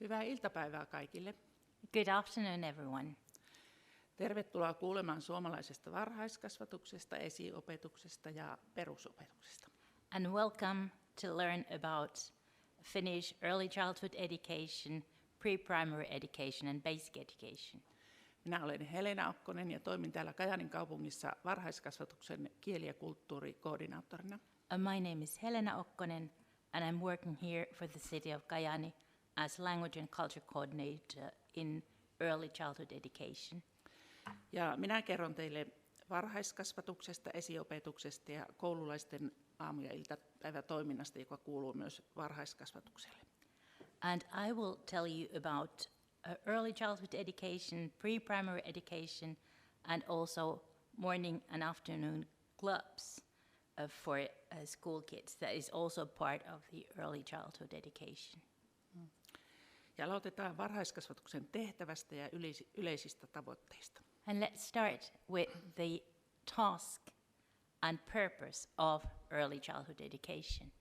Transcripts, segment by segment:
Hyvää iltapäivää kaikille. Good afternoon, everyone. Tervetuloa kuulemaan suomalaisesta varhaiskasvatuksesta, esiopetuksesta ja perusopetuksesta. And welcome to learn about Finnish early childhood education, pre-primary education and basic education. Minä olen Helena Okkonen ja toimin täällä Kajaanin kaupungissa varhaiskasvatuksen kieli- ja kulttuurikoordinaattorina. My name is Helena Okkonen and I'm working here for the city of Kajaani as language and culture coordinator in early childhood education. Ja minä kerron teille varhaiskasvatuksesta, esiopetuksesta ja koululaisten aamu- ja iltapäivätoiminnasta, joka kuuluu myös varhaiskasvatukselle. And I will tell you about early childhood education, pre-primary education, and also morning and afternoon clubs for school kids. That is also part of the early childhood education. Ja aloitetaan varhaiskasvatuksen tehtävästä ja yleisistä tavoitteista. And let's start with the task and purpose of early childhood education.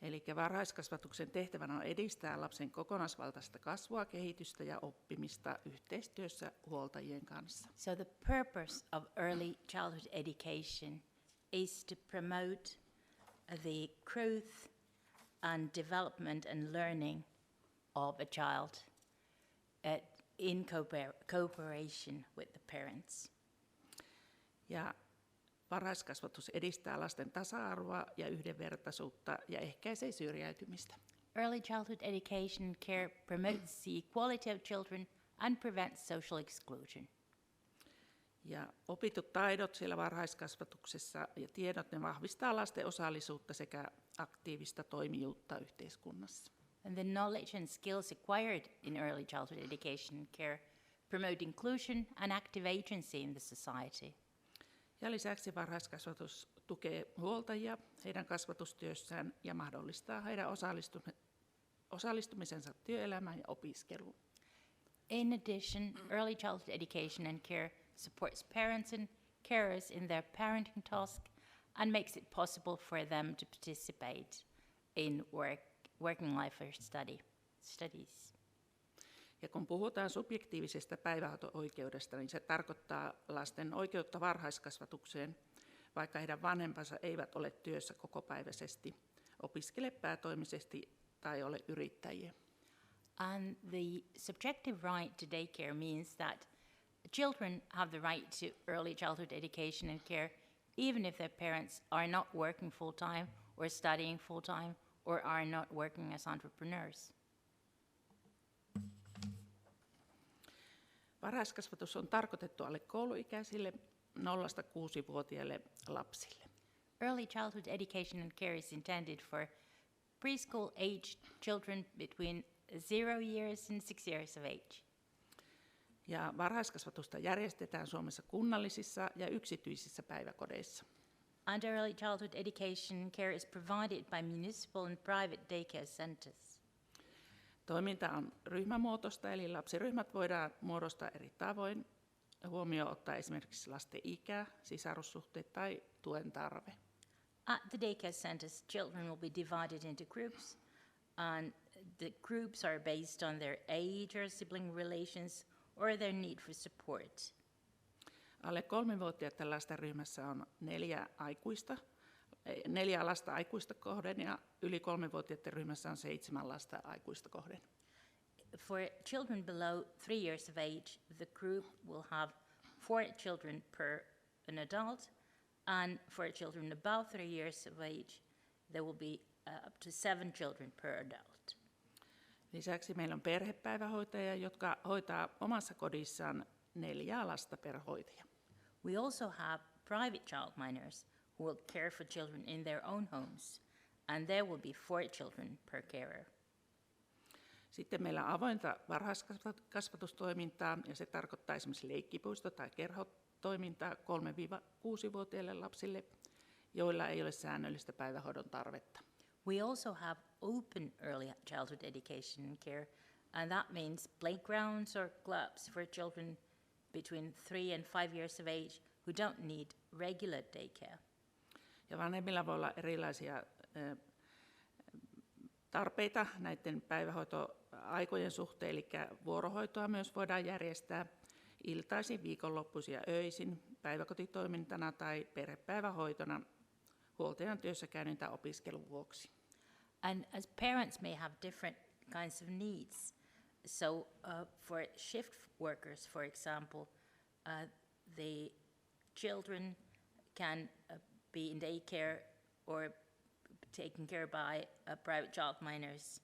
Eli varhaiskasvatuksen tehtävänä on edistää lapsen kokonaisvaltaista kasvua, kehitystä ja oppimista yhteistyössä huoltajien kanssa. So the purpose of early childhood education is to promote the growth and development and learning of a child in cooperation with the parents. Ja varhaiskasvatus edistää lasten tasa-arvoa ja yhdenvertaisuutta ja ehkäisee syrjäytymistä. Early childhood education and care promotes the equality of children and prevents social exclusion. Ja opitut taidot siellä varhaiskasvatuksessa ja tiedot, ne vahvistaa lasten osallisuutta sekä aktiivista toimijuutta yhteiskunnassa. And the knowledge and skills acquired in early childhood education and care promote inclusion and active agency in the society. Ja lisäksi varhaiskasvatus tukee huoltajia heidän kasvatustyössään ja mahdollistaa heidän osallistumisensa työelämään ja opiskeluun. In addition, early childhood education and care supports parents and carers in their parenting task and makes it possible for them to participate in working life or studies. Ja kun puhutaan subjektiivisesta päivähoito-oikeudesta, niin se tarkoittaa lasten oikeutta varhaiskasvatukseen, vaikka heidän vanhempansa eivät ole työssä kokopäiväisesti, opiskele päätoimisesti tai ole yrittäjiä. And the subjective right to daycare means that children have the right to early childhood education and care even if their parents are not working full-time or studying full-time or are not working as entrepreneurs. Varhaiskasvatus on tarkoitettu alle kouluikäisille 0–6-vuotiaille lapsille. Early childhood education and care is intended for preschool-aged children between 0 years and 6 years of age. Ja varhaiskasvatusta järjestetään Suomessa kunnallisissa ja yksityisissä päiväkodeissa. And early childhood education and care is provided by municipal and private daycare centers. Toiminta on ryhmämuotoista, eli lapsiryhmät voidaan muodostaa eri tavoin. Huomioon ottaa esimerkiksi lasten ikä, sisarussuhteet tai tuen tarve. At the daycare centers, children will be divided into groups, and the groups are based on their age or sibling relations or their need for support. Alle 3-vuotiaiden lasten ryhmässä on 4 lasta aikuista kohden ja yli 3-vuotiaiden ryhmässä on 7 lasta aikuista kohden. For children below 3 years of age, the group will have 4 children per an adult, and for children above 3 years of age, there will be up to 7 children per adult. Lisäksi meillä on perhepäivähoitajia, jotka hoitaa omassa kodissaan 4 lasta per hoitaja. We also have private childminders who will care for children in their own homes, and there will be 4 children per carer. Sitten meillä on avointa varhaiskasvatustoimintaa, ja se tarkoittaa esimerkiksi leikkipuisto- tai kerhotoimintaa 3–6-vuotiaille lapsille, joilla ei ole säännöllistä päivähoidon tarvetta. We also have open early childhood education and care, and that means playgrounds or clubs for children between 3 and 5 years of age who don't need regular daycare. Ja vanhemmilla voi olla erilaisia tarpeita näiden päivähoitoaikojen suhteen, eli vuorohoitoa myös voidaan järjestää iltaisin, viikonloppuisin ja öisin päiväkotitoimintana tai perhepäivähoitona huoltajan työssäkäynnin tai opiskelun vuoksi. And as parents may have different kinds of needs. So for shift workers, for example, the children can be in daycare or taken care by private childminders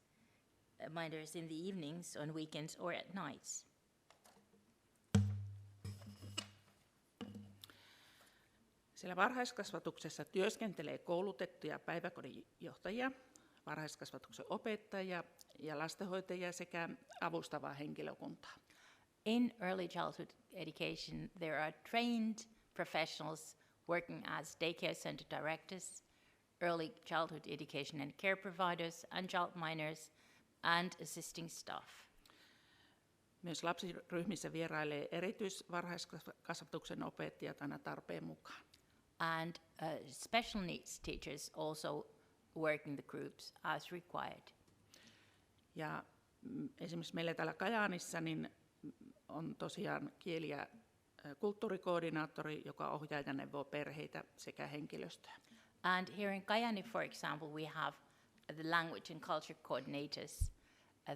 in the evenings, on weekends or at nights. Siellä varhaiskasvatuksessa työskentelee koulutettuja päiväkodin johtajia, varhaiskasvatuksen opettajia ja lastenhoitajia sekä avustavaa henkilökuntaa. In early childhood education, there are trained professionals working as daycare center directors, early childhood education and care providers, and childminders, and assisting staff. Myös lapsiryhmissä vierailee erityisvarhaiskasvatuksen opettajat aina tarpeen mukaan. And special needs teachers also work in the groups as required. Ja esimerkiksi meillä täällä Kajaanissa niin on tosiaan kieli- ja kulttuurikoordinaattori, joka ohjaa ja neuvoo perheitä sekä henkilöstöä. And here in Kajaani, for example, we have the language and culture coordinators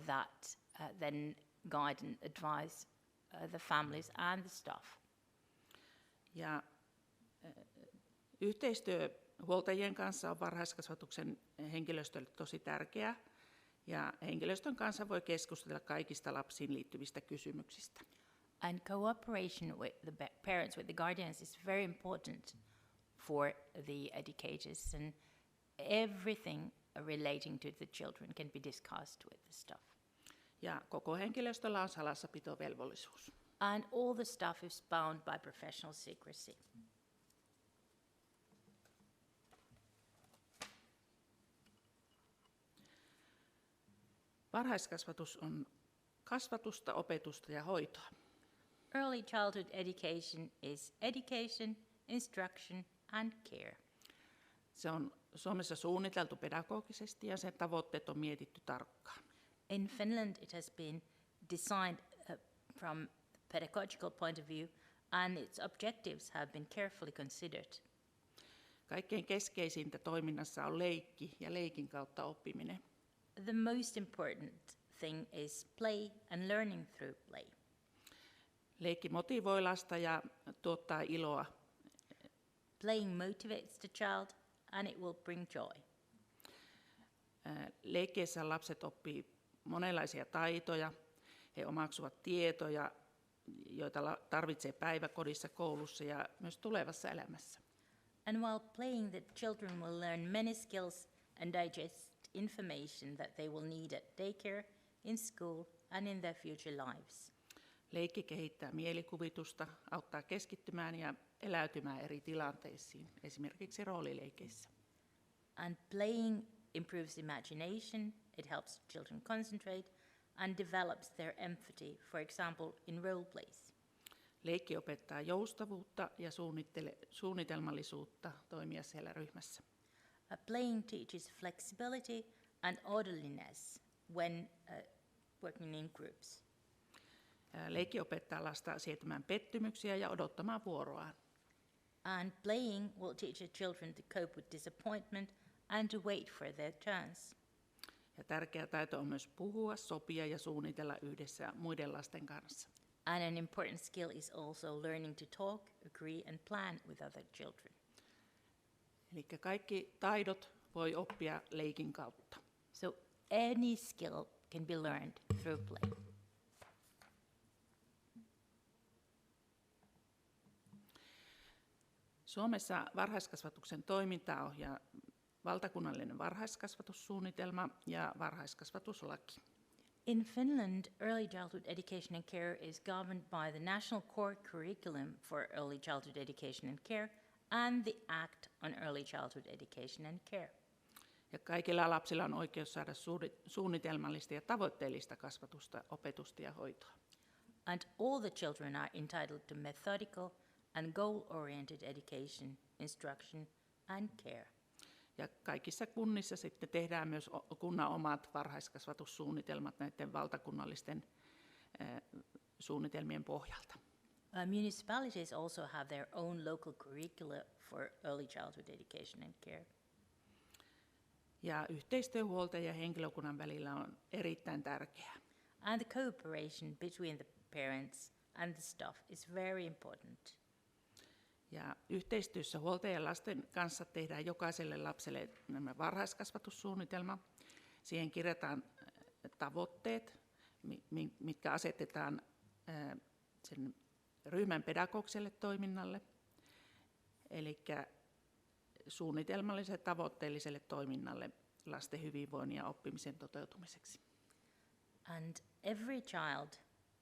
that then guide and advise the families and the staff. Ja yhteistyö huoltajien kanssa on varhaiskasvatuksen henkilöstölle tosi tärkeää, ja henkilöstön kanssa voi keskustella kaikista lapsiin liittyvistä kysymyksistä. And cooperation with the parents, with the guardians, is very important for the educators, and everything relating to the children can be discussed with the staff. Ja koko henkilöstöllä on salassapitovelvollisuus. And all the staff is bound by professional secrecy. Varhaiskasvatus on kasvatusta, opetusta ja hoitoa. Early childhood education is education, instruction, and care. Se on Suomessa suunniteltu pedagogisesti ja sen tavoitteet on mietitty tarkkaan. In Finland, it has been designed from a pedagogical point of view, and its objectives have been carefully considered. Kaikkein keskeisintä toiminnassa on leikki ja leikin kautta oppiminen. The most important thing is play and learning through play. Leikki motivoi lasta ja tuottaa iloa. Playing motivates the child and it will bring joy. Leikkiessä lapset oppii monenlaisia taitoja. He omaksuvat tietoja, joita tarvitsee päiväkodissa, koulussa ja myös tulevassa elämässä. And while playing, the children will learn many skills and digest information that they will need at daycare, in school and in their future lives. Leikki kehittää mielikuvitusta, auttaa keskittymään ja eläytymään eri tilanteisiin, esimerkiksi roolileikeissä. And playing improves imagination, it helps children concentrate and develops their empathy, for example, in role plays. Leikki opettaa joustavuutta ja suunnitelmallisuutta toimia siellä ryhmässä. Playing teaches flexibility and orderliness when working in groups. Leikki opettaa lasta sietämään pettymyksiä ja odottamaan vuoroaan. And playing will teach the children to cope with disappointment and to wait for their turns. Ja tärkeä taito on myös puhua, sopia ja suunnitella yhdessä muiden lasten kanssa. And an important skill is also learning to talk, agree and plan with other children. Eli kaikki taidot voi oppia leikin kautta. So any skill can be learned through play. Suomessa varhaiskasvatuksen toimintaa ohjaa valtakunnallinen varhaiskasvatussuunnitelma ja varhaiskasvatuslaki. In Finland, early childhood education and care is governed by the National Core Curriculum for Early Childhood Education and Care and the Act on Early Childhood Education and Care. Ja kaikilla lapsilla on oikeus saada suunnitelmallista ja tavoitteellista kasvatusta, opetusta ja hoitoa. And all the children are entitled to methodical and goal-oriented education, instruction and care. Ja kaikissa kunnissa sitten tehdään myös kunnan omat varhaiskasvatussuunnitelmat näiden valtakunnallisten suunnitelmien pohjalta. Municipalities also have their own local curricula for early childhood education and care. Ja yhteistyö huoltajan ja henkilökunnan välillä on erittäin tärkeää. And the cooperation between the parents and the staff is very important. Ja yhteistyössä huoltajan ja lasten kanssa tehdään jokaiselle lapselle nämä varhaiskasvatussuunnitelma. Siihen kirjataan tavoitteet, mitkä asetetaan sen ryhmän pedagogiselle toiminnalle, eli suunnitelmalliselle tavoitteelliselle toiminnalle lasten hyvinvoinnin ja oppimisen toteutumiseksi. And every child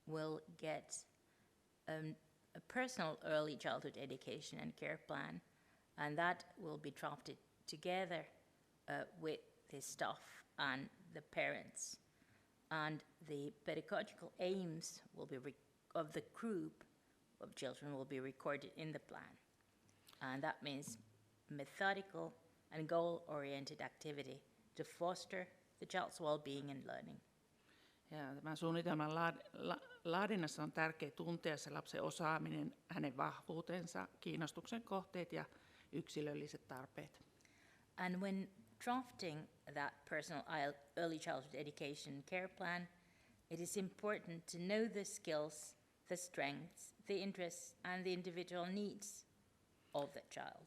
will get a personal early childhood education and care plan, and that will be drafted together with the staff and the parents. And the pedagogical aims will be of the group of children will be recorded in the plan. And that means methodical and goal-oriented activity to foster the child's well-being and learning. Ja tämän suunnitelman laadinnassa on tärkeää tuntea se lapsen osaaminen, hänen vahvuutensa, kiinnostuksen kohteet ja yksilölliset tarpeet. And when drafting that personal early childhood education care plan, it is important to know the skills, the strengths, the interests and the individual needs of the child.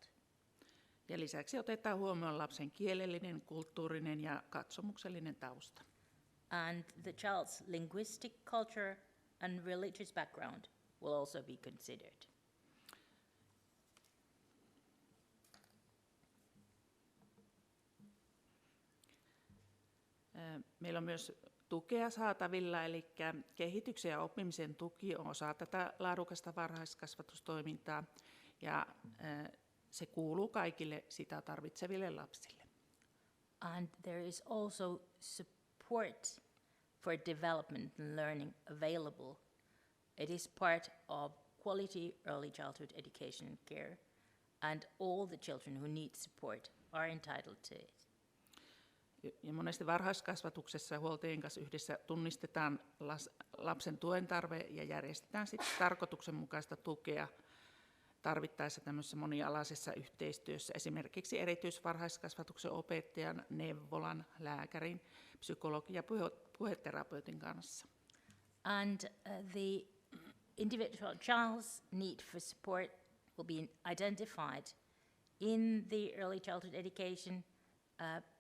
Ja lisäksi otetaan huomioon lapsen kielellinen, kulttuurinen ja katsomuksellinen tausta. And the child's linguistic, culture and religious background will also be considered. Meillä on myös tukea saatavilla, eli kehityksen ja oppimisen tuki on osa tätä laadukasta varhaiskasvatustoimintaa, ja se kuuluu kaikille sitä tarvitseville lapsille. And there is also support for development and learning available. It is part of quality early childhood education and care, and all the children who need support are entitled to it. Ja monesti varhaiskasvatuksessa huoltajien kanssa yhdessä tunnistetaan lapsen tuen tarve ja järjestetään sitten tarkoituksenmukaista tukea tarvittaessa tämmöisessä monialaisessa yhteistyössä, esimerkiksi erityisvarhaiskasvatuksen opettajan, neuvolan, lääkärin, psykologin ja puheterapeutin kanssa. And the individual child's need for support will be identified in the early childhood education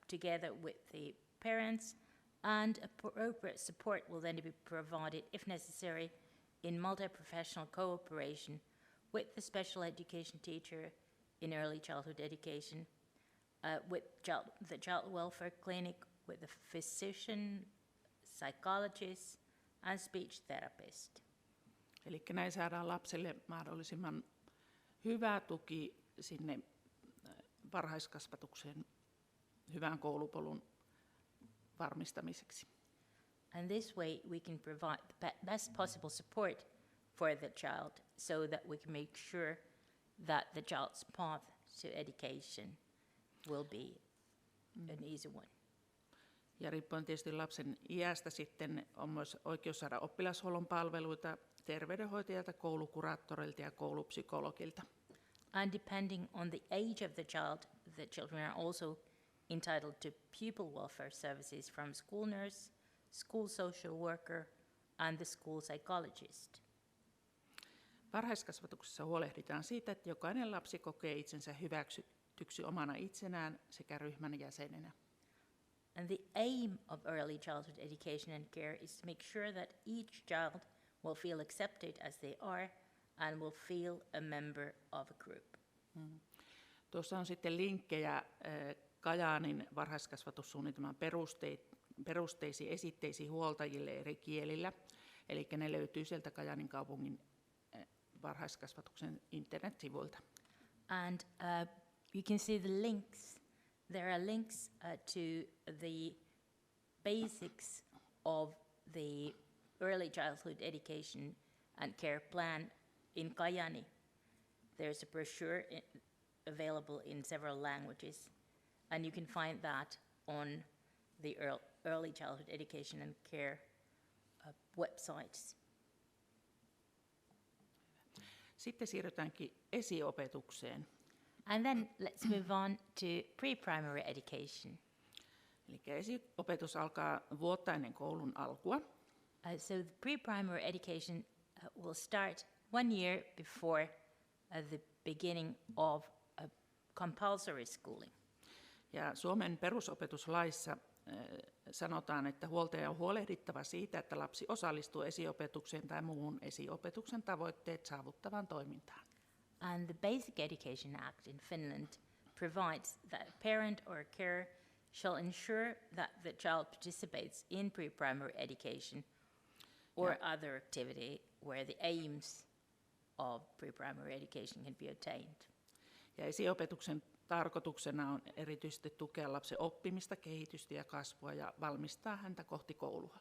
together with the parents, and appropriate support will then be provided, if necessary, in multi-professional cooperation with the special education teacher in early childhood education, with the child welfare clinic, with the physician, psychologist, and speech therapist. Eli näin saadaan lapselle mahdollisimman hyvä tuki sinne varhaiskasvatukseen hyvän koulupolun varmistamiseksi. And this way we can provide the best possible support for the child so that we can make sure that the child's path to education will be an easy one. Ja riippuen tietysti lapsen iästä sitten on myös oikeus saada oppilashuollon palveluita terveydenhoitajalta, koulukuraattorilta ja koulupsykologilta. And depending on the age of the children are also entitled to pupil welfare services from school nurse, school social worker, and the school psychologist. Varhaiskasvatuksessa huolehditaan siitä, että jokainen lapsi kokee itsensä hyväksytyksi omana itsenään sekä ryhmän jäsenenä. And the aim of early childhood education and care is to make sure that each child will feel accepted as they are and will feel a member of a group. Tuossa on sitten linkkejä Kajaanin varhaiskasvatussuunnitelman perusteisiin esitteisiin huoltajille eri kielillä. Eli ne löytyy sieltä Kajaanin kaupungin varhaiskasvatuksen internetsivuilta. And you can see the links. There are links to the basics of the early childhood education and care plan in Kajaani. There's a brochure available in several languages. And you can find that on the Early Childhood Education and Care websites. Sitten siirrytäänkin esiopetukseen. And then let's move on to pre-primary education. Eli esiopetus alkaa vuotta ennen koulun alkua. So the pre-primary education will start 1 year before the beginning of compulsory schooling. Ja Suomen perusopetuslaissa sanotaan, että huoltaja on huolehdittava siitä, että lapsi osallistuu esiopetukseen tai muuhun esiopetuksen tavoitteet saavuttavaan toimintaan. And the Basic Education Act in Finland provides that a parent or a carer shall ensure that the child participates in pre-primary education or other activity where the aims of pre-primary education can be attained. Ja esiopetuksen tarkoituksena on erityisesti tukea lapsen oppimista, kehitystä ja kasvua ja valmistaa häntä kohti koulua.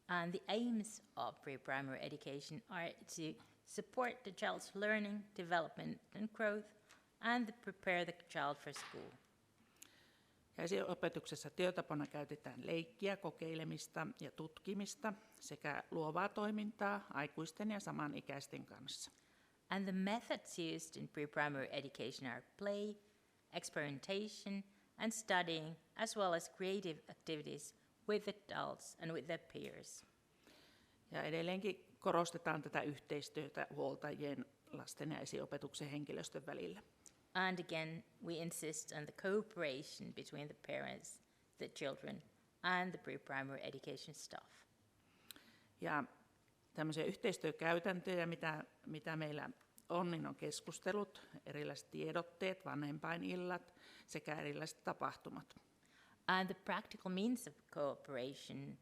And the aims of pre-primary education are to support the child's learning, development and growth and to prepare the child for school. Ja esiopetuksessa työtapana käytetään leikkiä, kokeilemista ja tutkimista sekä luovaa toimintaa aikuisten ja samanikäisten kanssa. And the methods used in pre-primary education are play, experimentation and studying, as well as creative activities with adults and with their peers. Ja edelleenkin korostetaan tätä yhteistyötä huoltajien, lasten ja esiopetuksen henkilöstön välillä. And again, we insist on the cooperation between the parents, the children, and the pre-primary education staff. Ja tämmöisiä yhteistyökäytäntöjä, mitä meillä on, niin on keskustelut, erilaiset tiedotteet, vanhempainillat sekä erilaiset tapahtumat. And the practical means of cooperation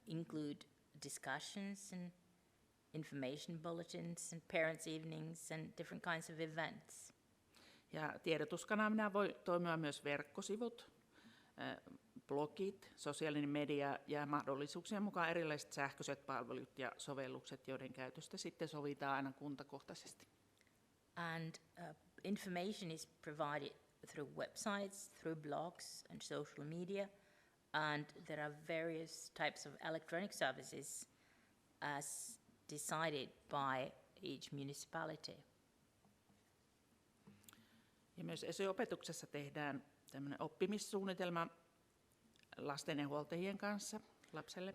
include discussions and information bulletins and parents' evenings and different kinds of events. Ja tiedotuskanavina voi toimia myös verkkosivut, blogit, sosiaalinen media ja mahdollisuuksien mukaan erilaiset sähköiset palvelut ja sovellukset, joiden käytöstä sitten sovitaan aina kuntakohtaisesti. And information is provided through websites, through blogs and social media, and there are various types of electronic services as decided by each municipality. Ja myös esiopetuksessa tehdään tämmöinen oppimissuunnitelma lasten ja huoltajien kanssa lapselle.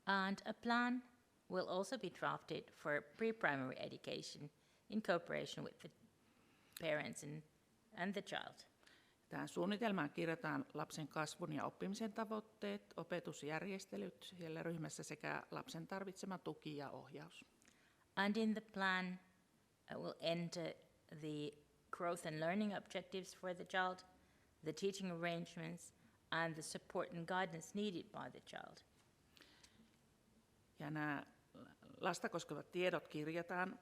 And a plan will also be drafted for pre-primary education in cooperation with the parents and the child. Tähän suunnitelmaan kirjataan lapsen kasvun ja oppimisen tavoitteet, opetusjärjestelyt siellä ryhmässä sekä lapsen tarvitsema tuki ja ohjaus. And in the plan will enter the growth and learning objectives for the child, the teaching arrangements, and the support and guidance needed by the child. Ja nämä lasta koskevat tiedot kirjataan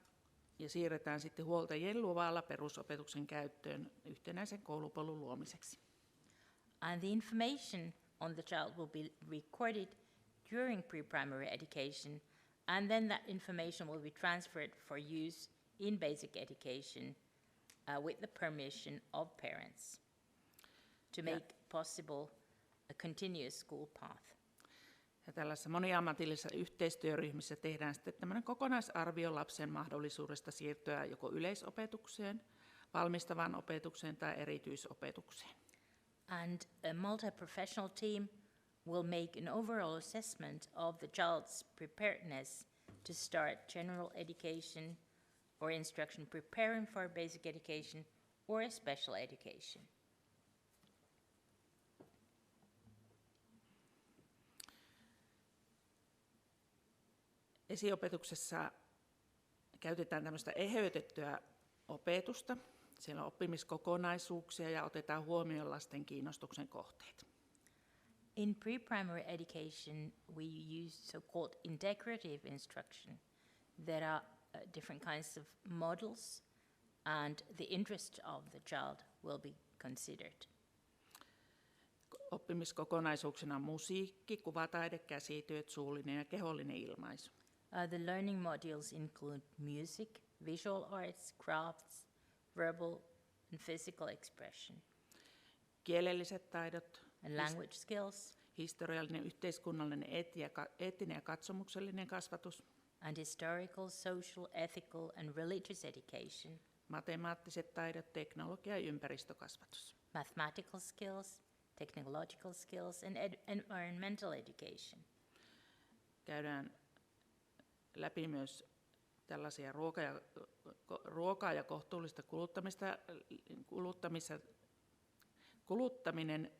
ja siirretään sitten huoltajien luvalla perusopetuksen käyttöön yhtenäisen koulupolun luomiseksi. And the information on the child will be recorded during pre-primary education, and then that information will be transferred for use in basic education with the permission of parents to make possible a continuous school path. Ja tällaisessa moniammatillisessa yhteistyöryhmissä tehdään sitten tämmöinen kokonaisarvio lapsen mahdollisuudesta siirtyä joko yleisopetukseen, valmistavaan opetukseen tai erityisopetukseen. And a multi-professional team will make an overall assessment of the child's preparedness to start general education or instruction preparing for basic education or special education. Esiopetuksessa käytetään tämmöistä eheytettyä opetusta. Siellä on oppimiskokonaisuuksia ja otetaan huomioon lasten kiinnostuksen kohteet. In pre-primary education, we use so-called integrative instruction. There are different kinds of models, and the interest of the child will be considered. Oppimiskokonaisuuksina on musiikki, kuvataide, käsityöt, suullinen ja kehollinen ilmaisu. The learning modules include music, visual arts, crafts, verbal and physical expression. kielelliset taidot, and language skills, historiallinen, yhteiskunnallinen, eettinen ja katsomuksellinen kasvatus, and historical, social, ethical, and religious education, matemaattiset taidot, teknologia- ja ympäristökasvatus. mathematical skills, technological skills, and environmental education. Käydään läpi myös tällaisia ruokaa ja kohtuullista kuluttaminen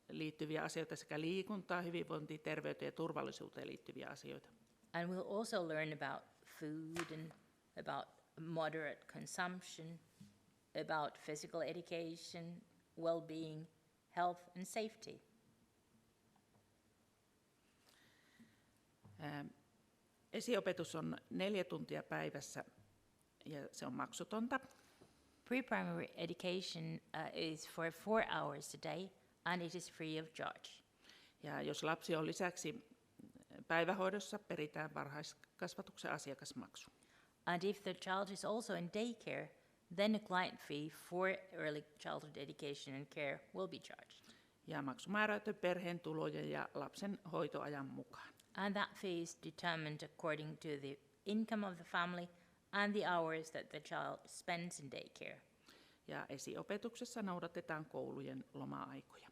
liittyviä asioita sekä liikuntaa, hyvinvointiin, terveyteen ja turvallisuuteen liittyviä asioita. And we'll also learn about food and about moderate consumption, about physical education, well-being, health, and safety. Esiopetus on 4 tuntia päivässä ja se on maksutonta. Pre-primary education is for 4 hours a day, and it is free of charge. Ja jos lapsi on lisäksi päivähoidossa, peritään varhaiskasvatuksen asiakasmaksu. And if the child is also in daycare, then a client fee for early childhood education and care will be charged. Ja maksu määräytyy perheen tulojen ja lapsen hoitoajan mukaan. And that fee is determined according to the income of the family and the hours that the child spends in daycare. Ja esiopetuksessa noudatetaan koulujen loma-aikoja.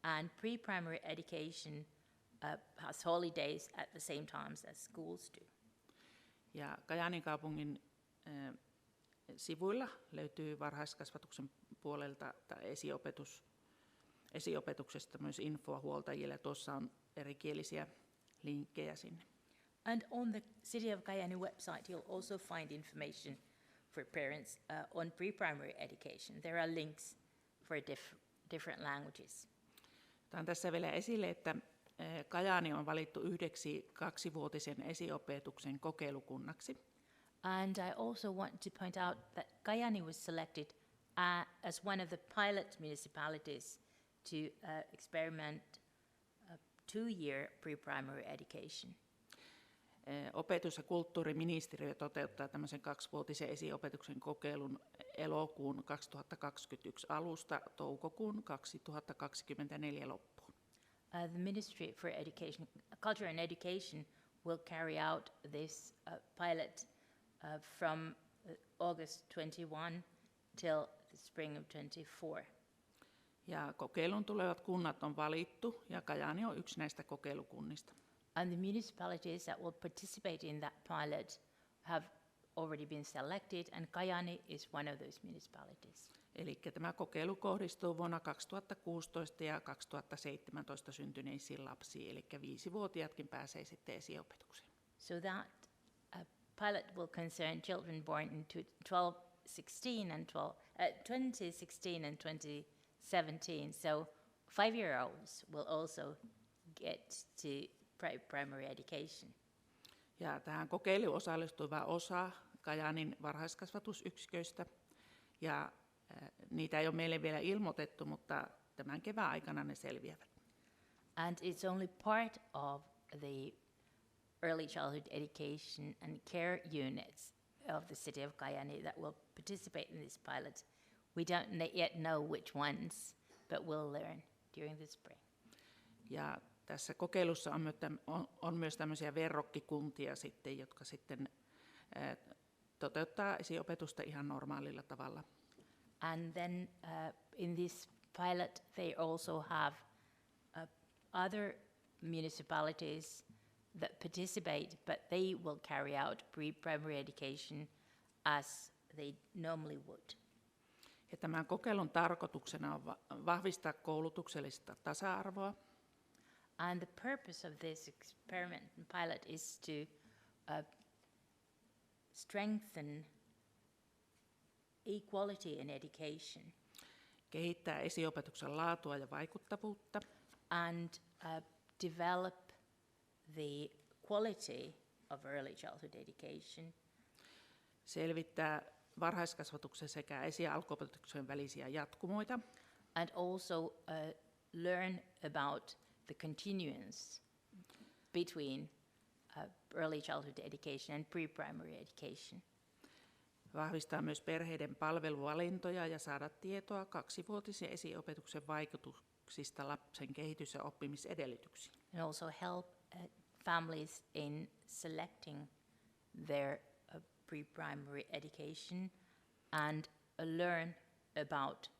And pre-primary education has holidays at the same times as schools do. Ja Kajaanin kaupungin sivuilla löytyy varhaiskasvatuksen puolelta esiopetuksesta myös infoa huoltajille. Tuossa on erikielisiä linkkejä sinne. And on the City of Kajaani website, you'll also find information for parents on pre-primary education. There are links for different languages. Otan tässä vielä esille, että Kajaani on valittu yhdeksi 2-vuotisen esiopetuksen kokeilukunnaksi. And I also want to point out that Kajaani was selected as one of the pilot municipalities to experiment 2-year pre-primary education. Opetus- ja kulttuuriministeriö toteuttaa tämmöisen 2-vuotisen esiopetuksen kokeilun elokuun 2021 alusta toukokuun 2024 loppuun. The Ministry for Education, Culture and Education will carry out this pilot from August 21 till the spring of 24. Ja kokeilun tulevat kunnat on valittu ja Kajaani on yksi näistä kokeilukunnista. And the municipalities that will participate in that pilot have already been selected, and Kajaani is one of those municipalities. Eli tämä kokeilu kohdistuu vuonna 2016 ja 2017 syntyneisiin lapsiin, eli 5-vuotiaatkin pääsee sitten esiopetukseen. So that pilot will concern children born in 2016 and 2017. So 5-year-olds will also get to primary education. Ja tähän kokeiluun osallistui vain osa Kajaanin varhaiskasvatusyksiköistä, ja niitä ei ole meille vielä ilmoitettu, mutta tämän kevään aikana ne selviävät. And it's only part of the early childhood education and care units of the City of Kajaani that will participate in this pilot. We don't yet know which ones, but we'll learn during the spring. Ja tässä kokeilussa on myös tämmöisiä verrokkikuntia sitten, jotka sitten toteuttaa esiopetusta ihan normaalilla tavalla. And then in this pilot, they also have other municipalities that participate, but they will carry out pre-primary education as they normally would. Ja tämän kokeilun tarkoituksena on vahvistaa koulutuksellista tasa-arvoa. And the purpose of this experiment and pilot is to strengthen equality in education Kehittää esiopetuksen laatua ja vaikuttavuutta. and develop the quality of early childhood education Selvittää varhaiskasvatuksen sekä esi- ja alkuopetuksen välisiä jatkumoita. and also learn about the continuance between early childhood education and pre-primary education. vahvistaa myös perheiden palveluvalintoja ja saada tietoa 2-vuotisen esiopetuksen vaikutuksista lapsen kehitys- ja oppimisedellytyksiin. And also help families in selecting their pre-primary education and learn about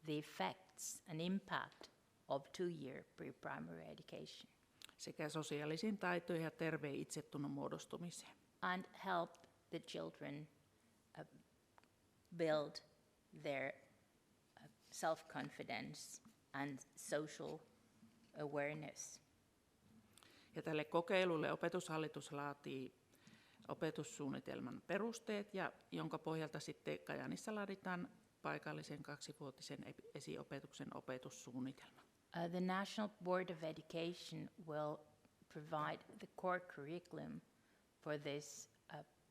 the effects and impact of 2-year pre-primary education. Sekä sosiaalisiin taitoihin ja terveen itsetunnon muodostumiseen. And help the children build their self-confidence and social awareness. Ja tälle kokeilulle Opetushallitus laatii opetussuunnitelman perusteet, jonka pohjalta sitten Kajaanissa laaditaan paikallisen 2-vuotisen esiopetuksen opetussuunnitelma. The National Board of Education will provide the core curriculum for this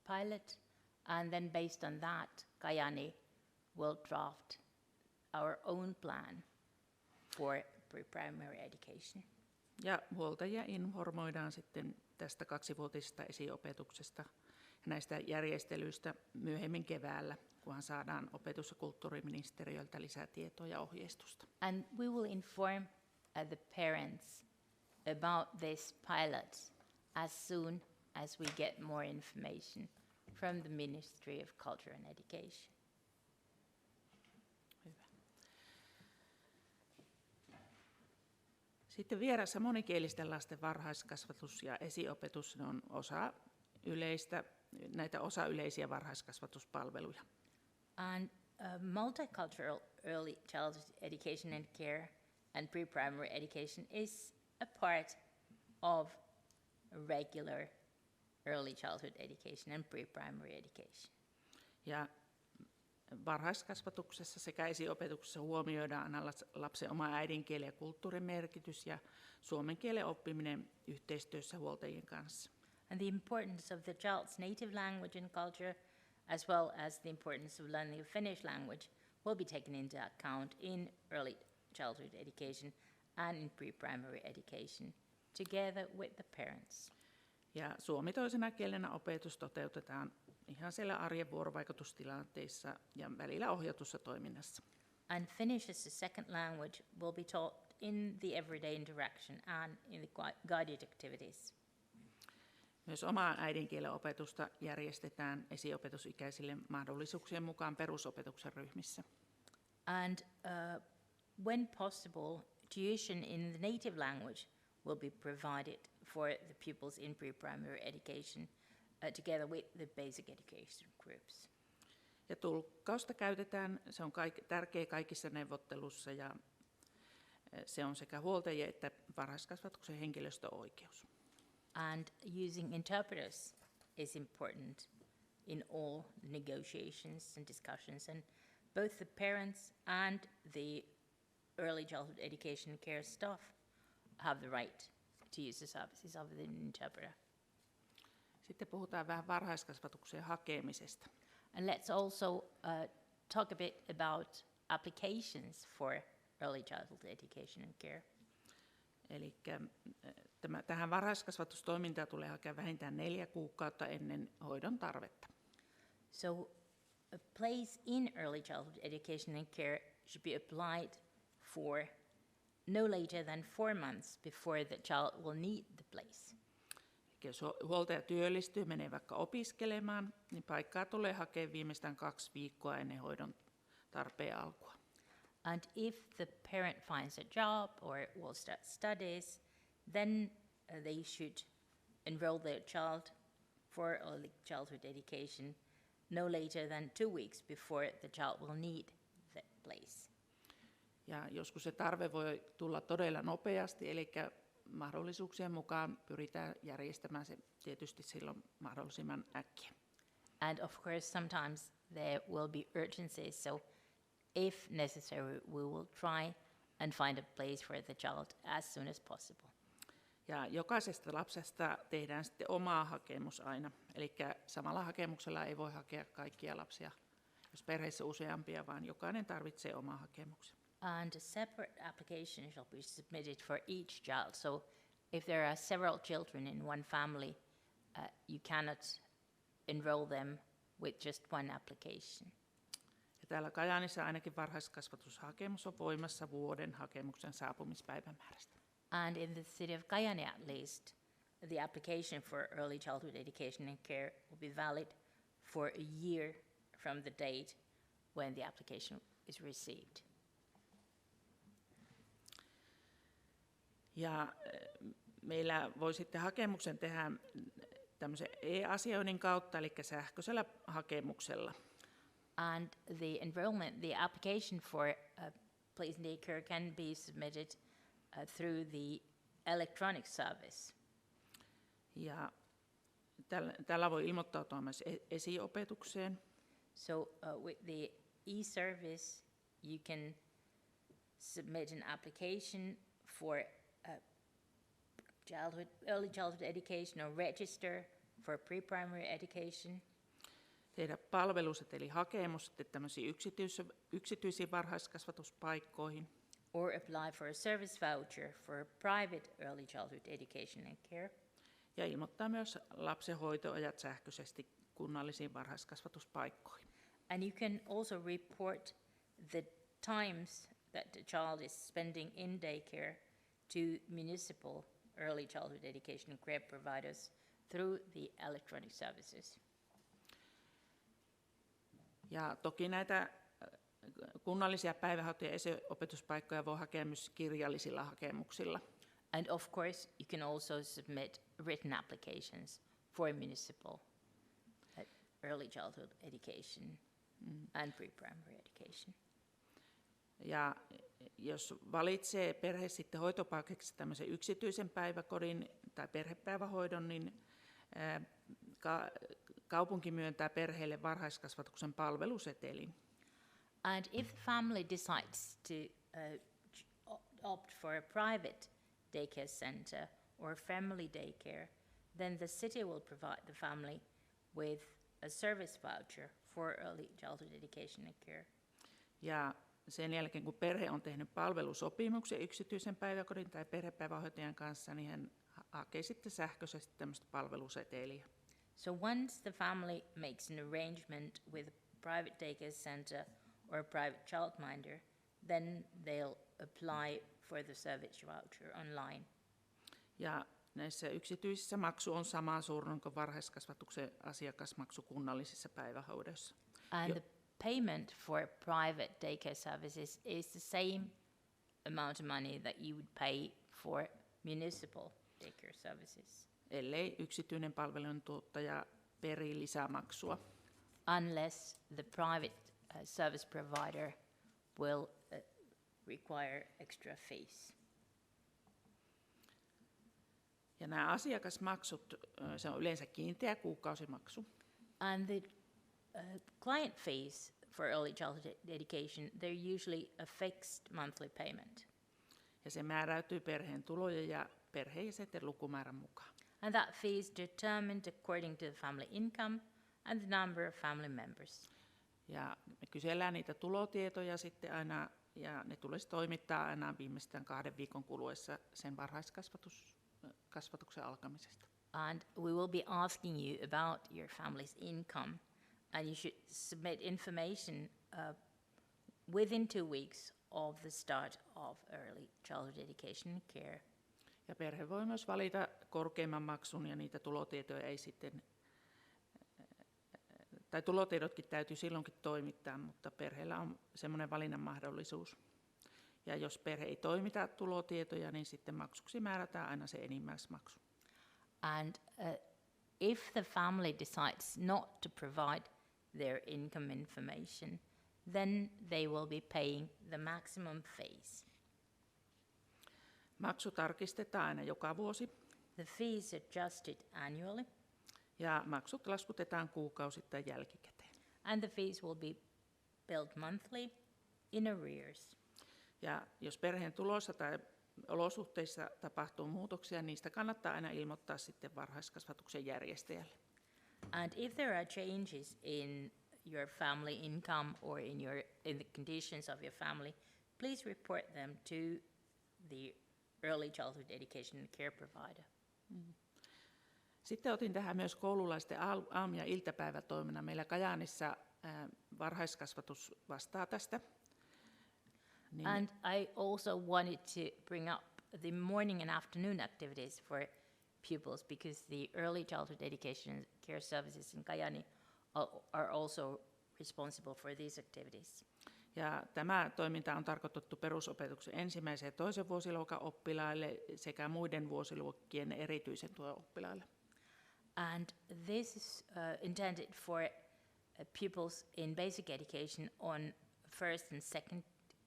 pilot, and then based on that, Kajaani will draft our own plan for pre-primary education. Ja huoltajia informoidaan sitten tästä 2-vuotisesta esiopetuksesta ja näistä järjestelyistä myöhemmin keväällä, kunhan saadaan opetus- ja kulttuuriministeriöltä lisää tietoa ja ohjeistusta. And we will inform the parents about this pilot as soon as we get more information from the Ministry of Culture and Education. Hyvä. Sitten vierassa monikielisten lasten varhaiskasvatus ja esiopetus on osa yleisiä varhaiskasvatuspalveluja. And multicultural early childhood education and care and pre-primary education is a part of regular early childhood education and pre-primary education. Ja varhaiskasvatuksessa sekä esiopetuksessa huomioidaan aina lapsen oma äidinkielen ja kulttuurin merkitys ja suomen kielen oppiminen yhteistyössä huoltajien kanssa. And the importance of the child's native language and culture, as well as the importance of learning the Finnish language, will be taken into account in early childhood education and in pre-primary education, together with the parents. Ja suomi toisena kielenä opetus toteutetaan ihan siellä arjen vuorovaikutustilanteissa ja välillä ohjatussa toiminnassa. And Finnish as a second language will be taught in the everyday interaction and in the guided activities. Myös omaa äidinkielen opetusta järjestetään esiopetusikäisille mahdollisuuksien mukaan perusopetuksen ryhmissä. And when possible, tuition in the native language will be provided for the pupils in pre-primary education together with the basic education groups. Ja tulkkausta käytetään, se on tärkeä kaikissa neuvottelussa ja se on sekä huoltajien että varhaiskasvatuksen henkilöstöoikeus. And using interpreters is important in all negotiations and discussions, and both the parents and the early childhood education and care staff have the right to use the services of the interpreter. Sitten puhutaan vähän varhaiskasvatuksen hakemisesta. And let's also talk a bit about applications for early childhood education and care. Eli tähän varhaiskasvatustoimintaan tulee hakea vähintään 4 kuukautta ennen hoidon tarvetta. So a place in early childhood education and care should be applied for no later than 4 months before the child will need the place. Jos huoltaja työllistyy, menee vaikka opiskelemaan, niin paikkaa tulee hakea viimeistään 2 viikkoa ennen hoidon tarpeen alkua. And if the parent finds a job or will start studies, then they should enroll their child for early childhood education no later than 2 weeks before the child will need the place. Ja joskus se tarve voi tulla todella nopeasti, eli mahdollisuuksien mukaan pyritään järjestämään se tietysti silloin mahdollisimman äkkiä. And of course, sometimes there will be urgencies, so if necessary, we will try and find a place for the child as soon as possible. Ja jokaisesta lapsesta tehdään sitten oma hakemus aina, eli samalla hakemuksella ei voi hakea kaikkia lapsia, jos perheessä useampia, vaan jokainen tarvitsee oma hakemuksen. And a separate application shall be submitted for each child. So if there are several children in one family, you cannot enroll them with just one application. Ja täällä Kajaanissa ainakin varhaiskasvatushakemus on voimassa vuoden hakemuksen saapumispäivämäärästä. And in the city of Kajaani at least, the application for early childhood education and care will be valid for a year from the date when the application is received. Ja meillä voi sitten hakemuksen tehdä tämmöisen e-asioinnin kautta, eli sähköisellä hakemuksella. And the application for place and daycare can be submitted through the electronic service. Ja tällä voi ilmoittautua myös esiopetukseen. So with the e-service, you can submit an application for early childhood education or register for pre-primary education. Tehdä palvelusetelihakemus sitten tämmöisiin yksityisiin varhaiskasvatuspaikkoihin. Or apply for a service voucher for private early childhood education and care. Ja ilmoittaa myös lapsen hoitoajat sähköisesti kunnallisiin varhaiskasvatuspaikkoihin. And you can also report the times that the child is spending in daycare to municipal early childhood education and care providers through the electronic services. Ja toki näitä kunnallisia päivähoito- ja esiopetuspaikkoja voi hakea myös kirjallisilla hakemuksilla. And of course, you can also submit written applications for municipal early childhood education and pre-primary education. Ja jos valitsee perhe sitten hoitopaikaksi tämmöisen yksityisen päiväkodin tai perhepäivähoidon, niin kaupunki myöntää perheelle varhaiskasvatuksen palvelusetelin. And if the family decides to opt for a private daycare center or family daycare, then the city will provide the family with a service voucher for early childhood education and care. Ja sen jälkeen, kun perhe on tehnyt palvelusopimuksen yksityisen päiväkodin tai perhepäivähoitajan kanssa, niin hän hakee sitten sähköisesti tämmöistä palveluseteliä. So once the family makes an arrangement with a private daycare center or a private childminder, then they'll apply for the service voucher online. Ja näissä yksityisissä maksu on sama suuruinen kuin varhaiskasvatuksen asiakasmaksu kunnallisissa päivähoidoissa. And the payment for private daycare services is the same amount of money that you would pay for municipal daycare services. Ellei yksityinen palveluntuottaja peri lisämaksua. Unless the private service provider will require extra fees. Ja nämä asiakasmaksut, se on yleensä kiinteä kuukausimaksu. And the client fees for early childhood education, they're usually a fixed monthly payment. Ja se määräytyy perheen tulojen ja perheenjäsenten lukumäärän mukaan. And that fee is determined according to the family income and the number of family members. Ja me kysellään niitä tulotietoja sitten aina, ja ne tulisi toimittaa aina viimeistään 2 viikon kuluessa sen varhaiskasvatuksen alkamisesta. And we will be asking you about your family's income, and you should submit information within 2 weeks of the start of early childhood education and care. Ja perhe voi myös valita korkeimman maksun, ja niitä tulotietoja ei sitten, tai tulotiedotkin täytyy silloinkin toimittaa, mutta perheellä on semmoinen valinnan mahdollisuus. Ja jos perhe ei toimita tulotietoja, niin sitten maksuksi määrätään aina se enimmäismaksu. And if the family decides not to provide their income information, then they will be paying the maximum fees. Maksu tarkistetaan aina joka vuosi, The fee is adjusted annually, ja maksut laskutetaan kuukausittain jälkikäteen. and the fees will be billed monthly in arrears. Ja jos perheen tuloissa tai olosuhteissa tapahtuu muutoksia, niistä kannattaa aina ilmoittaa sitten varhaiskasvatuksen järjestäjälle. And if there are changes in your family income or in the conditions of your family, please report them to the early childhood education and care provider. Sitten otin tähän myös koululaisten aamu- ja iltapäivätoiminnan. Meillä Kajaanissa varhaiskasvatus vastaa tästä. Niin, And I also wanted to bring up the morning and afternoon activities for pupils because the early childhood education and care services in Kajani are also responsible for these activities. ja tämä toiminta on tarkoitettu perusopetuksen 1. ja 2. vuosiluokan oppilaille sekä muiden vuosiluokkien erityisen tuen oppilaille. And this is intended for pupils in basic education on first and second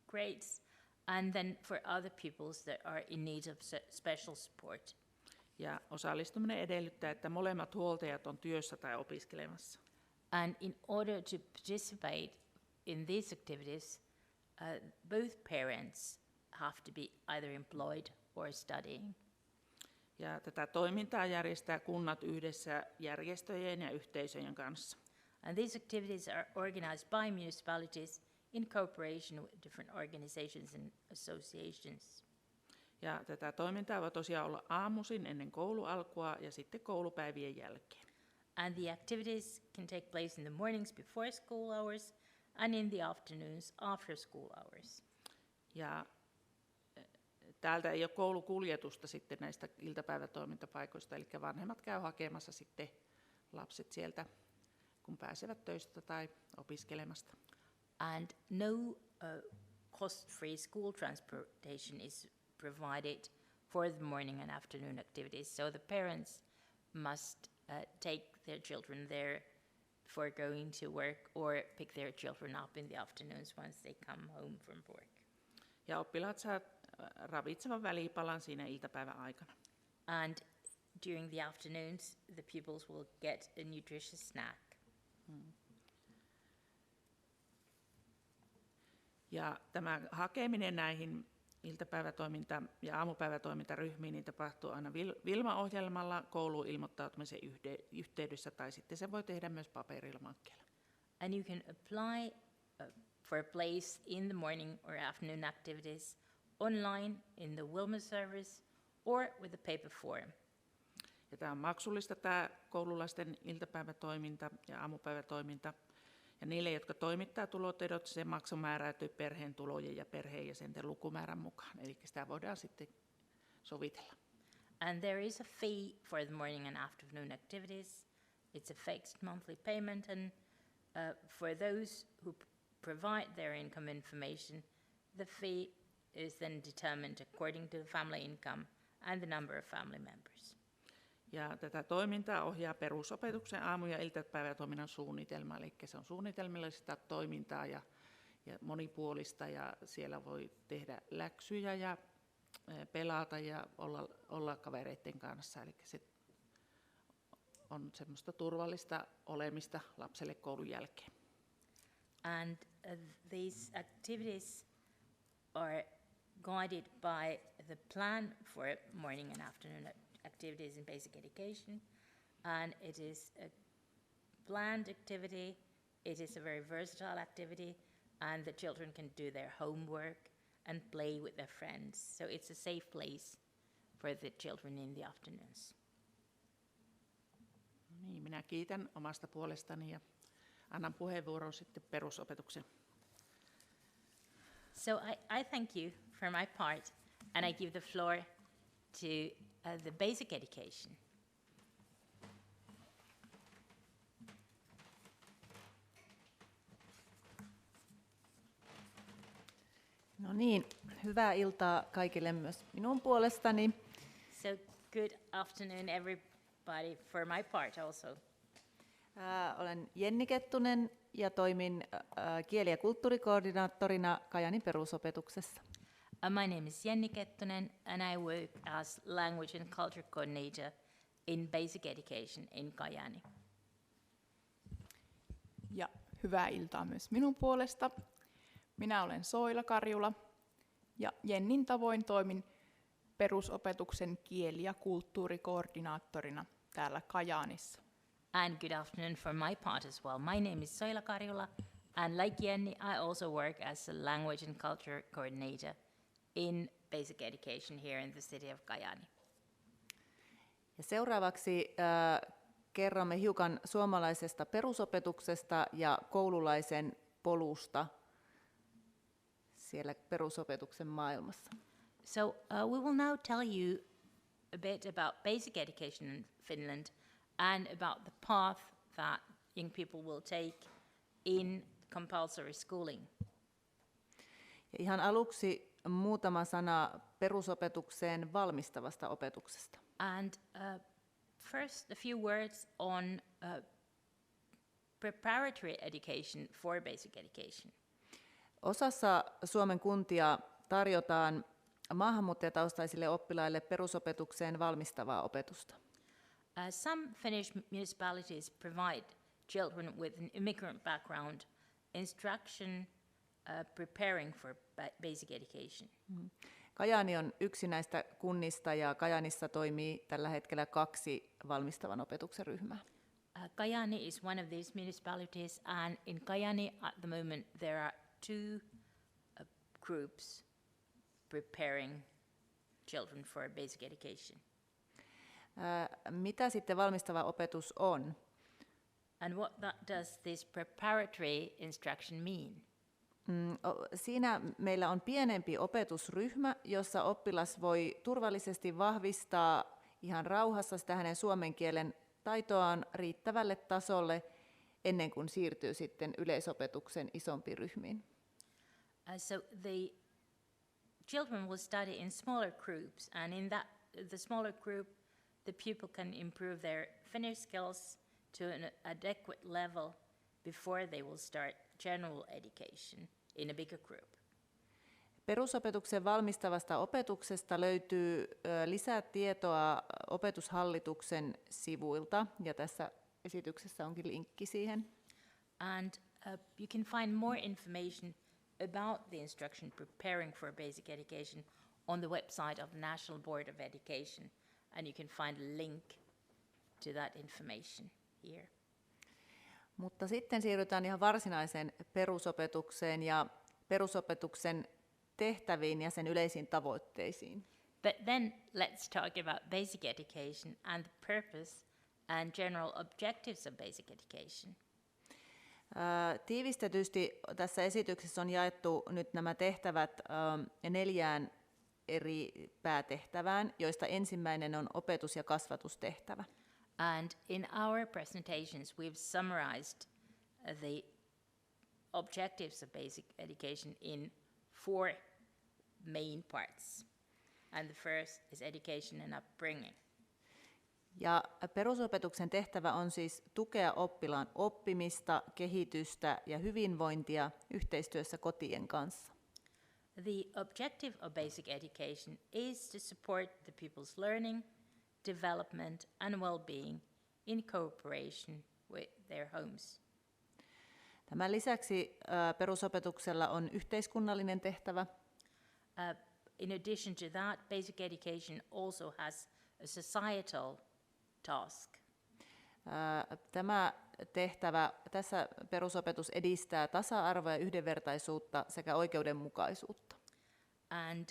grades, and then for other pupils that are in need of special support. Ja osallistuminen edellyttää, että molemmat huoltajat on työssä tai opiskelemassa. And in order to participate in these activities, both parents have to be either employed or studying. Ja tätä toimintaa järjestää kunnat yhdessä järjestöjen ja yhteisöjen kanssa. And these activities are organized by municipalities in cooperation with different organizations and associations. Ja tätä toimintaa voi tosiaan olla aamuisin ennen koulualkua ja sitten koulupäivien jälkeen. And the activities can take place in the mornings before school hours and in the afternoons after school hours. Ja täältä ei ole koulukuljetusta sitten näistä iltapäivätoimintapaikoista, eli vanhemmat käy hakemassa sitten lapset sieltä, kun pääsevät töistä tai opiskelemasta. And no cost-free school transportation is provided for the morning and afternoon activities, so the parents must take their children there for going to work or pick their children up in the afternoons once they come home from work. Ja oppilaat saa ravitsevan välipalan siinä iltapäivän aikana. And during the afternoons, the pupils will get a nutritious snack. Ja tämä hakeminen näihin iltapäivätoiminta- ja aamupäivätoimintaryhmiin niin tapahtuu aina Wilma-ohjelmalla kouluun ilmoittautumisen yhteydessä, tai sitten se voi tehdä myös paperilomakkeella. And you can apply for a place in the morning or afternoon activities online in the Wilma service or with a paper form. Ja tämä on maksullista, tämä koululaisten iltapäivätoiminta ja aamupäivätoiminta. Ja niille, jotka toimittaa tulotiedot, se maksu määräytyy perheen tulojen ja perheenjäsenten lukumäärän mukaan. Eli sitä voidaan sitten sovitella. And there is a fee for the morning and afternoon activities. It's a fixed monthly payment, and for those who provide their income information, the fee is then determined according to the family income and the number of family members. Ja tätä toimintaa ohjaa perusopetuksen aamu- ja iltapäivätoiminnan suunnitelma, eli se on suunnitelmallista toimintaa ja monipuolista, ja siellä voi tehdä läksyjä ja pelata ja olla kavereiden kanssa, eli se on semmoista turvallista olemista lapselle koulun jälkeen. And these activities are guided by the plan for morning and afternoon activities in basic education, and it is a planned activity. It is a very versatile activity, and the children can do their homework and play with their friends. So it's a safe place for the children in the afternoons. Niin, minä kiitän omasta puolestani ja annan puheenvuoron sitten perusopetuksen. So I thank you for my part, and I give the floor to the basic education. No niin, hyvää iltaa kaikille myös minun puolestani. So good afternoon, everybody, for my part also. Olen Jenni Kettunen ja toimin kieli- ja kulttuurikoordinaattorina Kajanin perusopetuksessa. My name is Jenni Kettunen, and I work as Language and Culture Coordinator in Basic Education in Kajani. Ja hyvää iltaa myös minun puolesta. Minä olen Soila Karjula ja Jennin tavoin toimin perusopetuksen kieli- ja kulttuurikoordinaattorina täällä Kajaanissa. And good afternoon for my part as well. My name is Soila Karjula, and like Jenni, I also work as a Language and Culture Coordinator in Basic Education here in the city of Kajani. Ja seuraavaksi kerromme hiukan suomalaisesta perusopetuksesta ja koululaisen polusta siellä perusopetuksen maailmassa. So we will now tell you a bit about basic education in Finland and about the path that young people will take in compulsory schooling. Ja ihan aluksi muutama sana perusopetukseen valmistavasta opetuksesta. And first, a few words on preparatory education for basic education. Osassa Suomen kuntia tarjotaan maahanmuuttajataustaisille oppilaille perusopetukseen valmistavaa opetusta. Some Finnish municipalities provide children with an immigrant background instruction preparing for basic education. Kajaani on yksi näistä kunnista ja Kajaanissa toimii tällä hetkellä 2 valmistavan opetuksen ryhmää. Kajaani is one of these municipalities, and in Kajaani at the moment there are 2 groups preparing children for basic education. Mitä sitten valmistava opetus on? And what does this preparatory instruction mean? Siinä meillä on pienempi opetusryhmä, jossa oppilas voi turvallisesti vahvistaa ihan rauhassa sitä hänen suomen kielen taitoaan riittävälle tasolle ennen kuin siirtyy sitten yleisopetuksen isompiin ryhmiin. So the children will study in smaller groups, and in the smaller group, the pupil can improve their Finnish skills to an adequate level before they will start general education in a bigger group. Perusopetuksen valmistavasta opetuksesta löytyy lisää tietoa opetushallituksen sivuilta, ja tässä esityksessä onkin linkki siihen. And you can find more information about the instruction preparing for basic education on the website of the National Board of Education, and you can find a link to that information here. Mutta sitten siirrytään ihan varsinaiseen perusopetukseen ja perusopetuksen tehtäviin ja sen yleisiin tavoitteisiin. But then let's talk about basic education and the purpose and general objectives of basic education. Tiivistetysti tässä esityksessä on jaettu nyt nämä tehtävät 4 eri päätehtävään, joista ensimmäinen on opetus- ja kasvatustehtävä. And in our presentations, we've summarized the objectives of basic education in 4 main parts. And the first is education and upbringing. Ja perusopetuksen tehtävä on siis tukea oppilaan oppimista, kehitystä ja hyvinvointia yhteistyössä kotien kanssa. The objective of basic education is to support the pupil's learning, development and well-being in cooperation with their homes. Tämän lisäksi perusopetuksella on yhteiskunnallinen tehtävä. In addition to that, basic education also has a societal task. Tämä tehtävä, tässä perusopetus edistää tasa-arvoa ja yhdenvertaisuutta sekä oikeudenmukaisuutta. And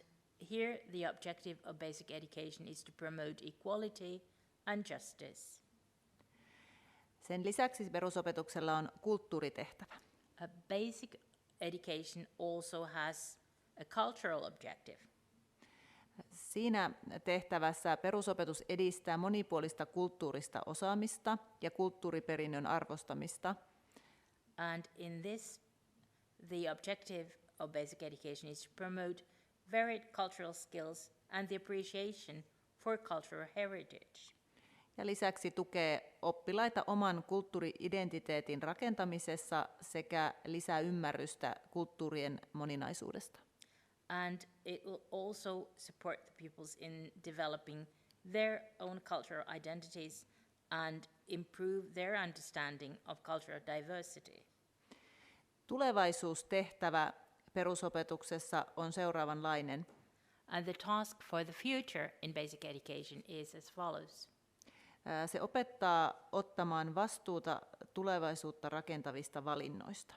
here the objective of basic education is to promote equality and justice. Sen lisäksi perusopetuksella on kulttuuritehtävä. A basic education also has a cultural objective. Siinä tehtävässä perusopetus edistää monipuolista kulttuurista osaamista ja kulttuuriperinnön arvostamista. And in this, the objective of basic education is to promote varied cultural skills and the appreciation for cultural heritage. Ja lisäksi tukee oppilaita oman kulttuuri-identiteetin rakentamisessa sekä lisää ymmärrystä kulttuurien moninaisuudesta. And it will also support the pupils in developing their own cultural identities and improve their understanding of cultural diversity. Tulevaisuustehtävä perusopetuksessa on seuraavanlainen. And the task for the future in basic education is as follows. Se opettaa ottamaan vastuuta tulevaisuutta rakentavista valinnoista.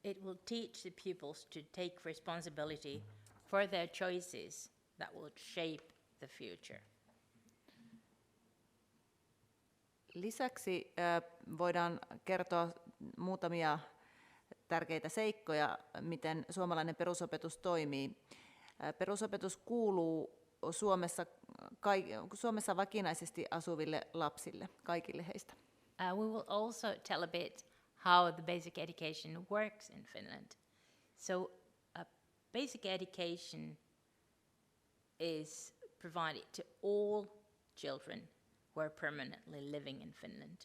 It will teach the pupils to take responsibility for their choices that will shape the future. Lisäksi voidaan kertoa muutamia tärkeitä seikkoja, miten suomalainen perusopetus toimii. Perusopetus kuuluu Suomessa vakinaisesti asuville lapsille, kaikille heistä. We will also tell a bit how the basic education works in Finland. So, basic education is provided to all children who are permanently living in Finland.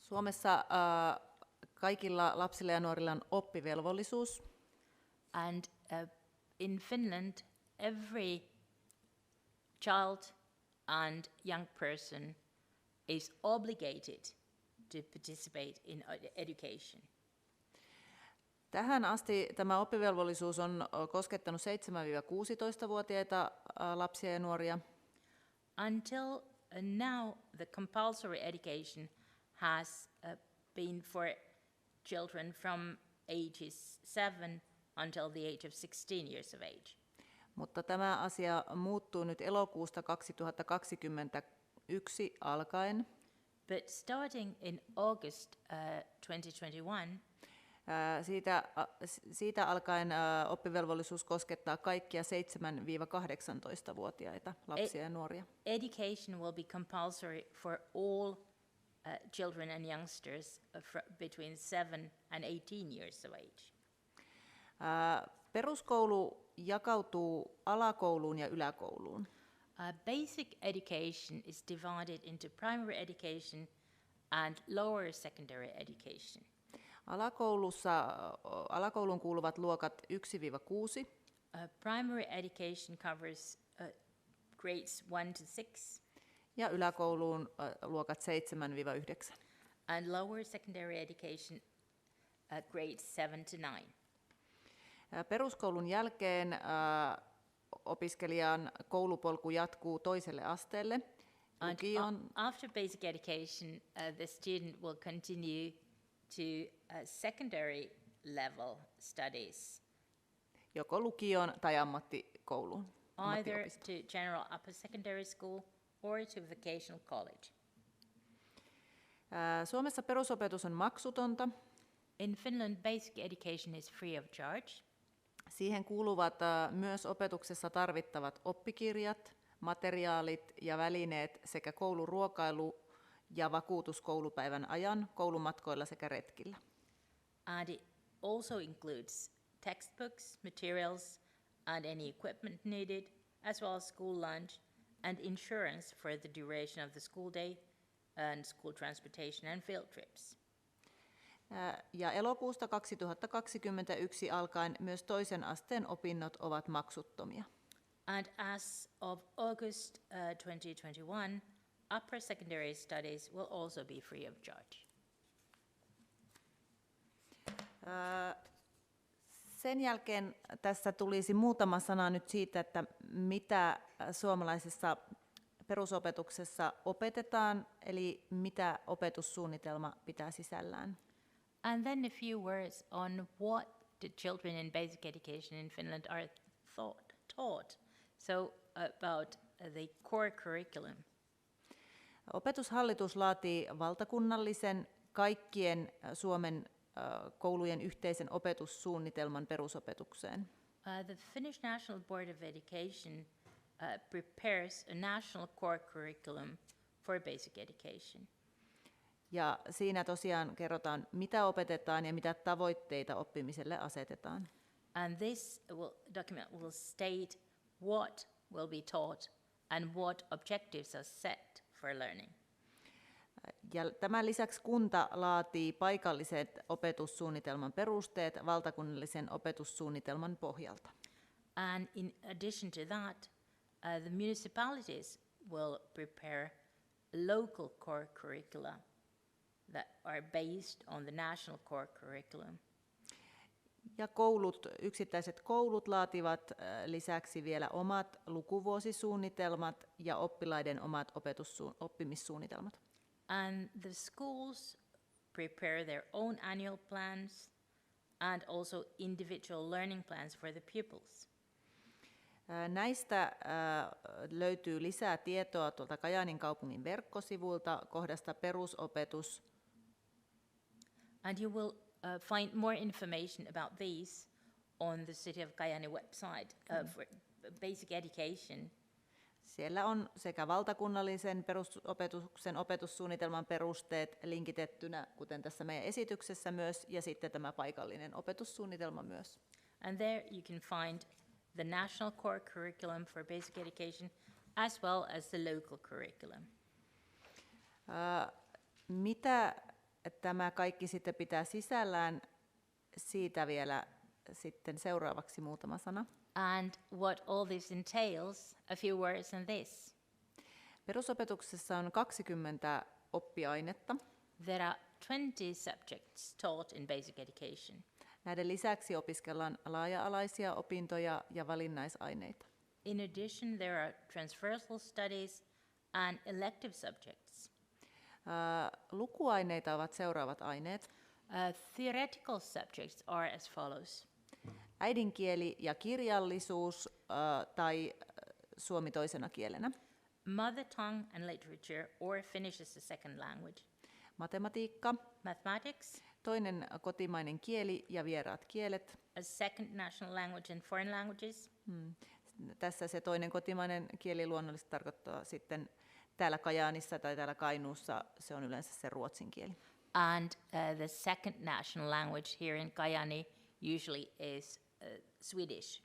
Suomessa kaikilla lapsilla ja nuorilla on oppivelvollisuus. And in Finland, every child and young person is obligated to participate in education. Tähän asti tämä oppivelvollisuus on koskettanut 7-16-vuotiaita lapsia ja nuoria. Until now, the compulsory education has been for children from ages 7 until the age of 16 years of age. Mutta tämä asia muuttuu nyt elokuusta 2021 alkaen. But starting in August 2021, Siitä alkaen oppivelvollisuus koskettaa kaikkia 7-18-vuotiaita lapsia ja nuoria. education will be compulsory for all children and youngsters between 7 and 18 years of age. Peruskoulu jakautuu alakouluun ja yläkouluun. Basic education is divided into primary education and lower secondary education. Alakouluun kuuluvat luokat 1-6. Primary education covers grades 1 to 6, Ja yläkouluun luokat 7-9. and lower secondary education grades 7 to 9. Peruskoulun jälkeen opiskelijan koulupolku jatkuu toiselle asteelle. Lukioon, After basic education, the student will continue to secondary level studies, joko lukioon tai ammattikouluun. either ammattiopistoon. to general upper secondary school or to vocational college. Suomessa perusopetus on maksutonta. In Finland, basic education is free of charge. Siihen kuuluvat myös opetuksessa tarvittavat oppikirjat, materiaalit ja välineet sekä kouluruokailu ja vakuutus koulupäivän ajan koulumatkoilla sekä retkillä. And it also includes textbooks, materials, and any equipment needed, as well as school lunch and insurance for the duration of the school day and school transportation and field trips. Ja elokuusta 2021 alkaen myös toisen asteen opinnot ovat maksuttomia. And as of August 2021, upper secondary studies will also be free of charge. Sen jälkeen tässä tulisi muutama sana nyt siitä, että mitä suomalaisessa perusopetuksessa opetetaan, eli mitä opetussuunnitelma pitää sisällään. And then a few words on what the children in basic education in Finland are taught. So about the core curriculum. Opetushallitus laatii valtakunnallisen kaikkien Suomen koulujen yhteisen opetussuunnitelman perusopetukseen. The Finnish National Board of Education prepares a national core curriculum for basic education. Ja siinä tosiaan kerrotaan, mitä opetetaan ja mitä tavoitteita oppimiselle asetetaan. And this document will state what will be taught and what objectives are set for learning. Ja tämän lisäksi kunta laatii paikalliset opetussuunnitelman perusteet valtakunnallisen opetussuunnitelman pohjalta. And in addition to that, the municipalities will prepare local core curricula that are based on the national core curriculum. Ja yksittäiset koulut laativat lisäksi vielä omat lukuvuosisuunnitelmat ja oppilaiden omat oppimissuunnitelmat. And the schools prepare their own annual plans and also individual learning plans for the pupils. Näistä löytyy lisää tietoa tuolta Kajaanin kaupungin verkkosivuilta kohdasta perusopetus. And you will find more information about these on the City of Kajaani website for basic education. Siellä on sekä valtakunnallisen perusopetuksen opetussuunnitelman perusteet linkitettynä, kuten tässä meidän esityksessä myös, ja sitten tämä paikallinen opetussuunnitelma myös. And there you can find the national core curriculum for basic education as well as the local curriculum. Mitä tämä kaikki sitten pitää sisällään, siitä vielä sitten seuraavaksi muutama sana. And what all this entails, a few words on this. Perusopetuksessa on 20 oppiainetta. There are 20 subjects taught in basic education. Näiden lisäksi opiskellaan laaja-alaisia opintoja ja valinnaisaineita. In addition, there are transversal studies and elective subjects. Lukuaineita ovat seuraavat aineet. Theoretical subjects are as follows. Äidinkieli ja kirjallisuus tai suomi toisena kielenä. Mother tongue and literature or Finnish as a second language. Matematiikka, Mathematics, toinen kotimainen kieli ja vieraat kielet. a second national language and foreign languages. Tässä se toinen kotimainen kieli luonnollisesti tarkoittaa sitten täällä Kajaanissa tai täällä Kainuussa se on yleensä se ruotsin kieli. And the second national language here in Kajaani usually is Swedish.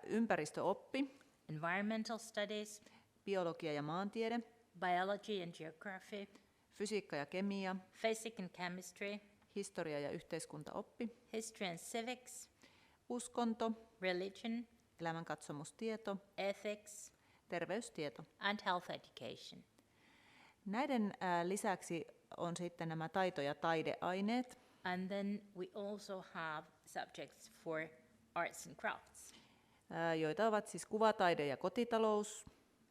Ympäristöoppi, Environmental studies, biologia ja maantiede, biology and geography, fysiikka ja kemia, physics and chemistry, historia ja yhteiskuntaoppi, history and civics, uskonto, religion, elämänkatsomustieto, ethics, terveystieto. and health education. Näiden lisäksi on sitten nämä taito- ja taideaineet, And then we also have subjects for arts and crafts. joita ovat siis kuvataide ja kotitalous,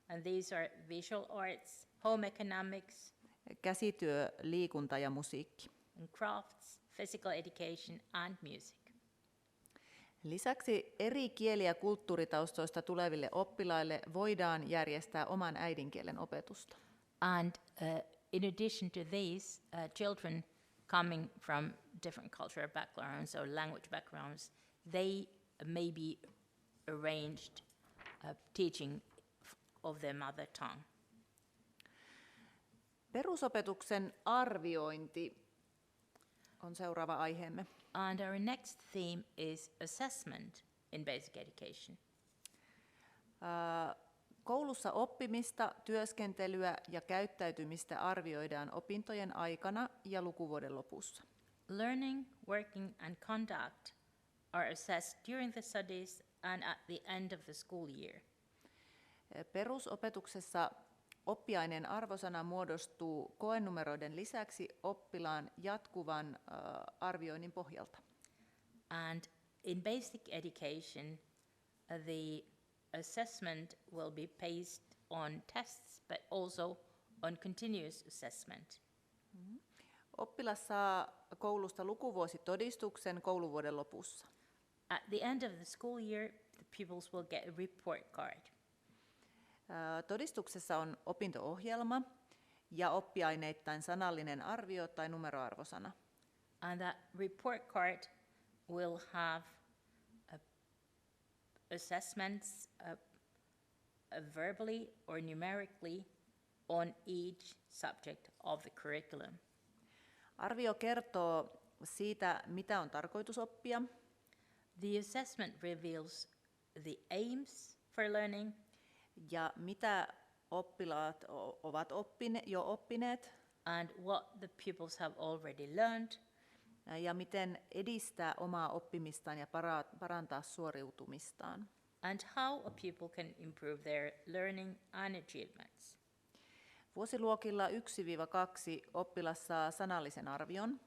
And these are visual arts, home economics, käsityö, liikunta ja musiikki. and crafts, physical education, and music. Lisäksi eri kieli- ja kulttuuritaustoista tuleville oppilaille voidaan järjestää oman äidinkielen opetusta. And in addition to these, children coming from different cultural backgrounds or language backgrounds, they may be arranged teaching of their mother tongue. Perusopetuksen arviointi on seuraava aiheemme. And our next theme is assessment in basic education. Koulussa oppimista, työskentelyä ja käyttäytymistä arvioidaan opintojen aikana ja lukuvuoden lopussa. Learning, working, and conduct are assessed during the studies and at the end of the school year. Perusopetuksessa oppiaineen arvosana muodostuu koenumeroiden lisäksi oppilaan jatkuvan arvioinnin pohjalta. And in basic education, the assessment will be based on tests, but also on continuous assessment. Oppilas saa koulusta lukuvuositodistuksen kouluvuoden lopussa. At the end of the school year, the pupils will get a report card. Todistuksessa on opinto-ohjelma ja oppiaineittain sanallinen arvio tai numeroarvosana. And that report card will have assessments verbally or numerically on each subject of the curriculum. Arvio kertoo siitä, mitä on tarkoitus oppia, The assessment reveals the aims for learning ja mitä oppilaat ovat jo oppineet, and what the pupils have already learned, ja miten edistää omaa oppimistaan ja parantaa suoriutumistaan. and how a pupil can improve their learning and achievements. Vuosiluokilla 1-2 oppilas saa sanallisen arvion.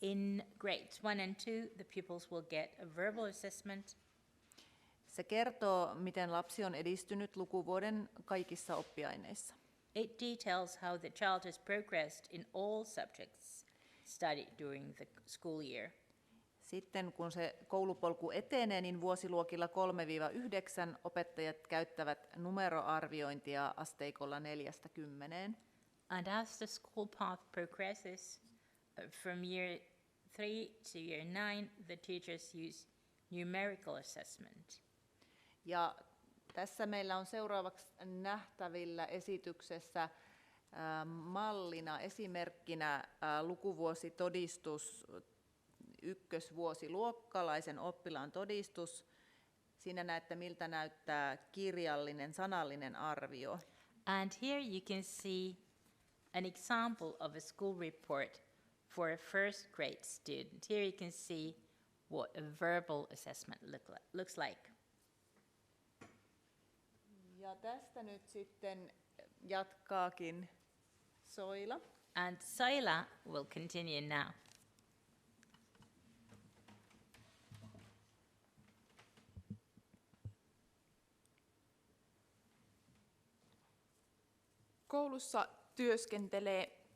In grades 1 and 2, the pupils will get a verbal assessment. Se kertoo, miten lapsi on edistynyt lukuvuoden kaikissa oppiaineissa. It details how the child has progressed in all subjects studied during the school year. Sitten kun se koulupolku etenee, niin vuosiluokilla 3-9 opettajat käyttävät numeroarviointia asteikolla 4-10. And as the school path progresses from year 3 to year 9, the teachers use numerical assessment. Ja tässä meillä on seuraavaksi nähtävillä esityksessä mallina, esimerkkinä lukuvuositodistus, ykkösvuosiluokkalaisen oppilaan todistus. Siinä näette, miltä näyttää kirjallinen, sanallinen arvio. And here you can see an example of a school report for a first grade student. Here you can see what a verbal assessment looks like. Ja tästä nyt sitten jatkaakin Soila. And Soila will continue now. Koulussa työskentelee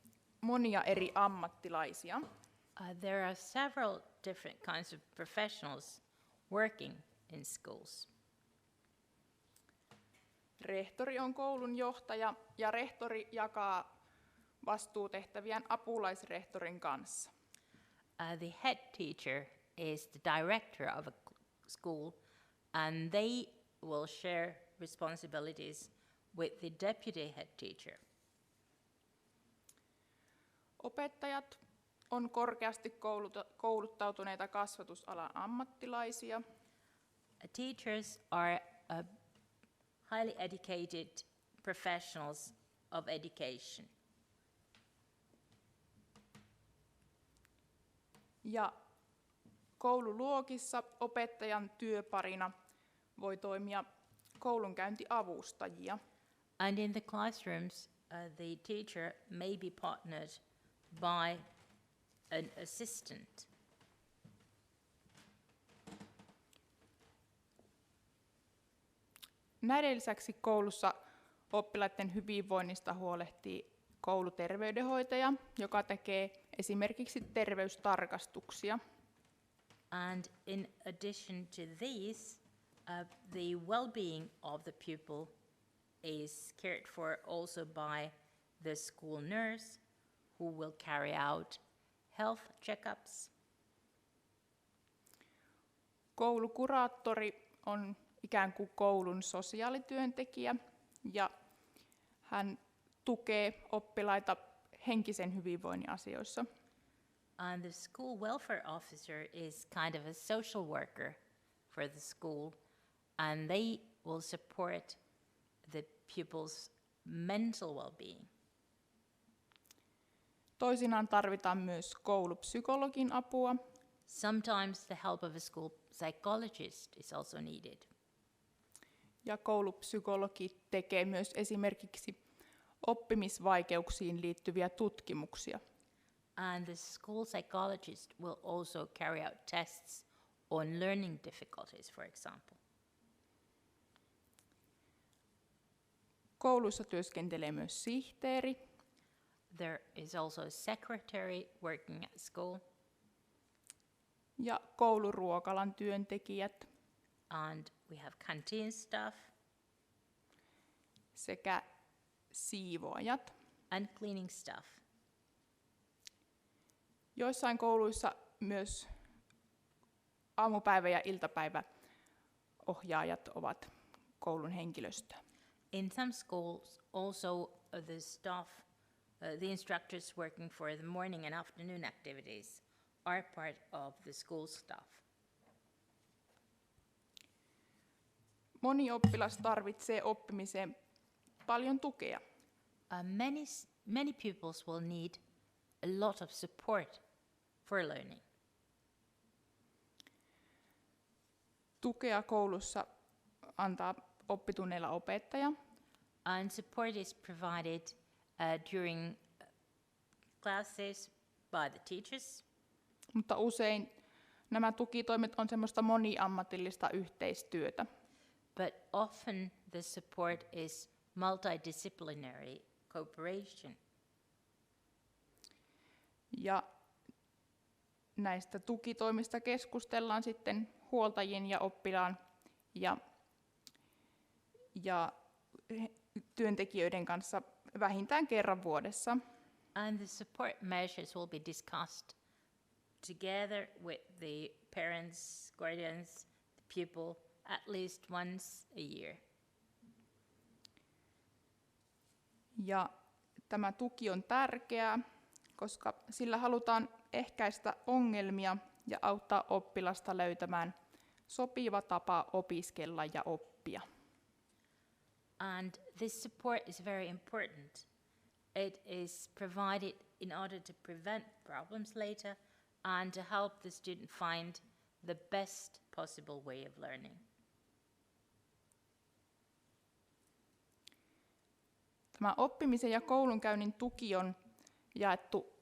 monia eri ammattilaisia. There are several different kinds of professionals working in schools. Rehtori on koulun johtaja ja rehtori jakaa vastuutehtäviään apulaisrehtorin kanssa. The head teacher is the director of a school, and they will share responsibilities with the deputy head teacher. Opettajat on korkeasti kouluttautuneita kasvatusalan ammattilaisia. Teachers are highly educated professionals of education. Ja koululuokissa opettajan työparina voi toimia koulunkäyntiavustajia. And in the classrooms, the teacher may be partnered by an assistant. Näiden lisäksi koulussa oppilaiden hyvinvoinnista huolehtii kouluterveydenhoitaja, joka tekee esimerkiksi terveystarkastuksia. And in addition to these, the well-being of the pupil is cared for also by the school nurse, who will carry out health checkups. Koulukuraattori on ikään kuin koulun sosiaalityöntekijä ja hän tukee oppilaita henkisen hyvinvoinnin asioissa. And the school welfare officer is kind of a social worker for the school, and they will support the pupil's mental well-being. Toisinaan tarvitaan myös koulupsykologin apua. Sometimes the help of a school psychologist is also needed. Ja koulupsykologi tekee myös esimerkiksi oppimisvaikeuksiin liittyviä tutkimuksia. And the school psychologist will also carry out tests on learning difficulties, for example. Kouluissa työskentelee myös sihteeri. There is also a secretary working at school, Ja kouluruokalan työntekijät and we have canteen staff sekä siivoajat. and cleaning staff. Joissain kouluissa myös aamupäivä- ja iltapäiväohjaajat ovat koulun henkilöstöä. In some schools, also the staff, the instructors working for the morning and afternoon activities are part of the school staff. Moni oppilas tarvitsee oppimiseen paljon tukea. Many pupils will need a lot of support for learning. Tukea koulussa antaa oppitunneilla opettaja, And support is provided during classes by the teachers, mutta usein nämä tukitoimet on semmoista moniammatillista yhteistyötä. but often the support is multidisciplinary cooperation. Ja näistä tukitoimista keskustellaan sitten huoltajien ja oppilaan ja työntekijöiden kanssa vähintään kerran vuodessa. And the support measures will be discussed together with the parents, guardians, the pupil at least once a year. Ja tämä tuki on tärkeää, koska sillä halutaan ehkäistä ongelmia ja auttaa oppilasta löytämään sopiva tapa opiskella ja oppia. And this support is very important. It is provided in order to prevent problems later and to help the student find the best possible way of learning. Tämä oppimisen ja koulunkäynnin tuki on jaettu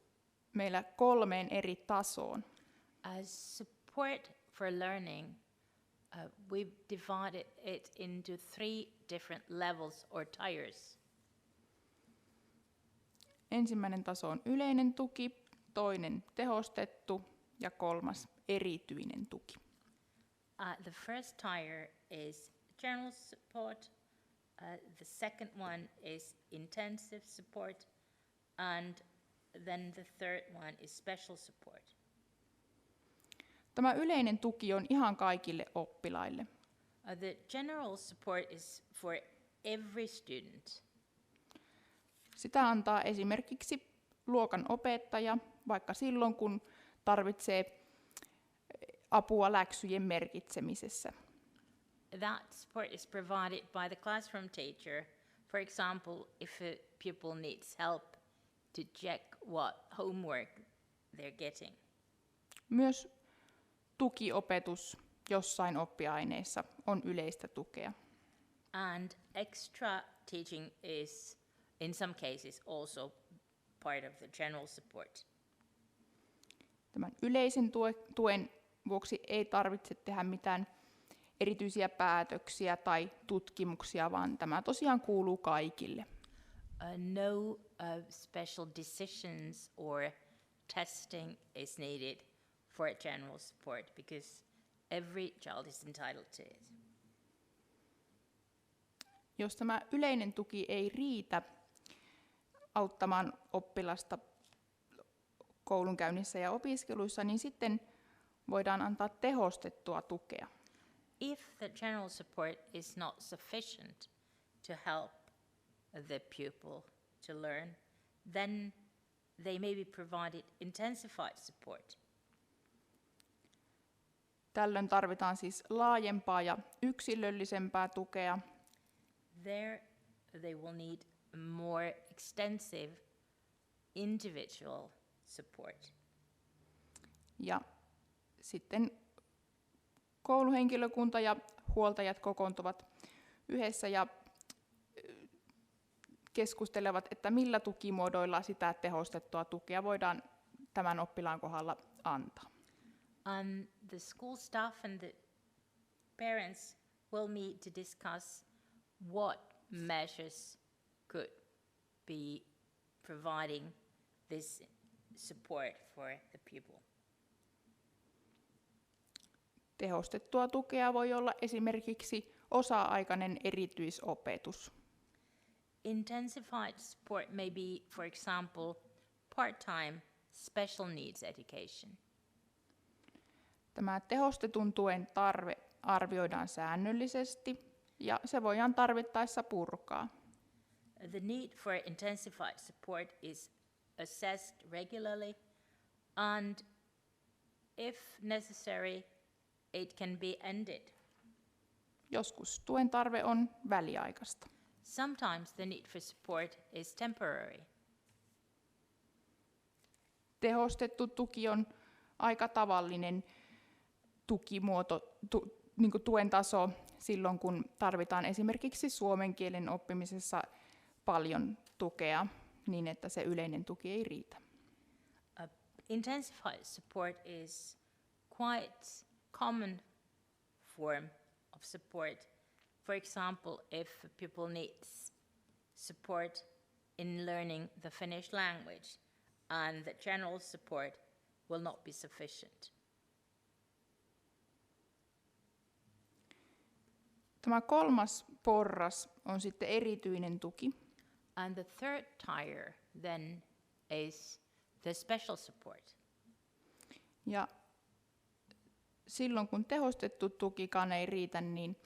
meillä 3 eri tasoon. As support for learning, we've divided it into 3 different levels or tiers. Ensimmäinen taso on yleinen tuki, toinen tehostettu ja 3. erityinen tuki. The first tier is general support, the second one is intensive support, and then the third one is special support. Tämä yleinen tuki on ihan kaikille oppilaille. The general support is for every student. Sitä antaa esimerkiksi luokan opettaja, vaikka silloin kun tarvitsee apua läksyjen merkitsemisessä. That support is provided by the classroom teacher. For example, if a pupil needs help to check what homework they're getting. Myös tukiopetus jossain oppiaineissa on yleistä tukea. And extra teaching is, in some cases, also part of the general support. Tämän yleisen tuen vuoksi ei tarvitse tehdä mitään erityisiä päätöksiä tai tutkimuksia, vaan tämä tosiaan kuuluu kaikille. No special decisions or testing is needed for general support because every child is entitled to it. Jos tämä yleinen tuki ei riitä auttamaan oppilasta koulunkäynnissä ja opiskeluissa, niin sitten voidaan antaa tehostettua tukea. If the general support is not sufficient to help the pupil to learn, then they may be provided intensified support. Tällöin tarvitaan siis laajempaa ja yksilöllisempää tukea. There they will need more extensive individual support. Ja sitten kouluhenkilökunta ja huoltajat kokoontuvat yhdessä ja keskustelevat, että millä tukimuodoilla sitä tehostettua tukea voidaan tämän oppilaan kohdalla antaa. The school staff and the parents will meet to discuss what measures could be providing this support for the pupil. Tehostettua tukea voi olla esimerkiksi osa-aikainen erityisopetus. Intensified support may be, for example, part-time special needs education. Tämä tehostetun tuen tarve arvioidaan säännöllisesti ja se voidaan tarvittaessa purkaa. The need for intensified support is assessed regularly and if necessary, it can be ended. Joskus tuen tarve on väliaikaista. Sometimes the need for support is temporary. Tehostettu tuki on aika tavallinen tukimuoto, niin kuin tuen taso silloin, kun tarvitaan esimerkiksi suomen kielen oppimisessa paljon tukea, niin että se yleinen tuki ei riitä. Intensified support is quite common form of support. For example, if a pupil needs support in learning the Finnish language, and the general support will not be sufficient. Tämä kolmas porras on sitten erityinen tuki. And the third tier then is the special support. Ja silloin kun tehostettu tukikaan ei riitä, niin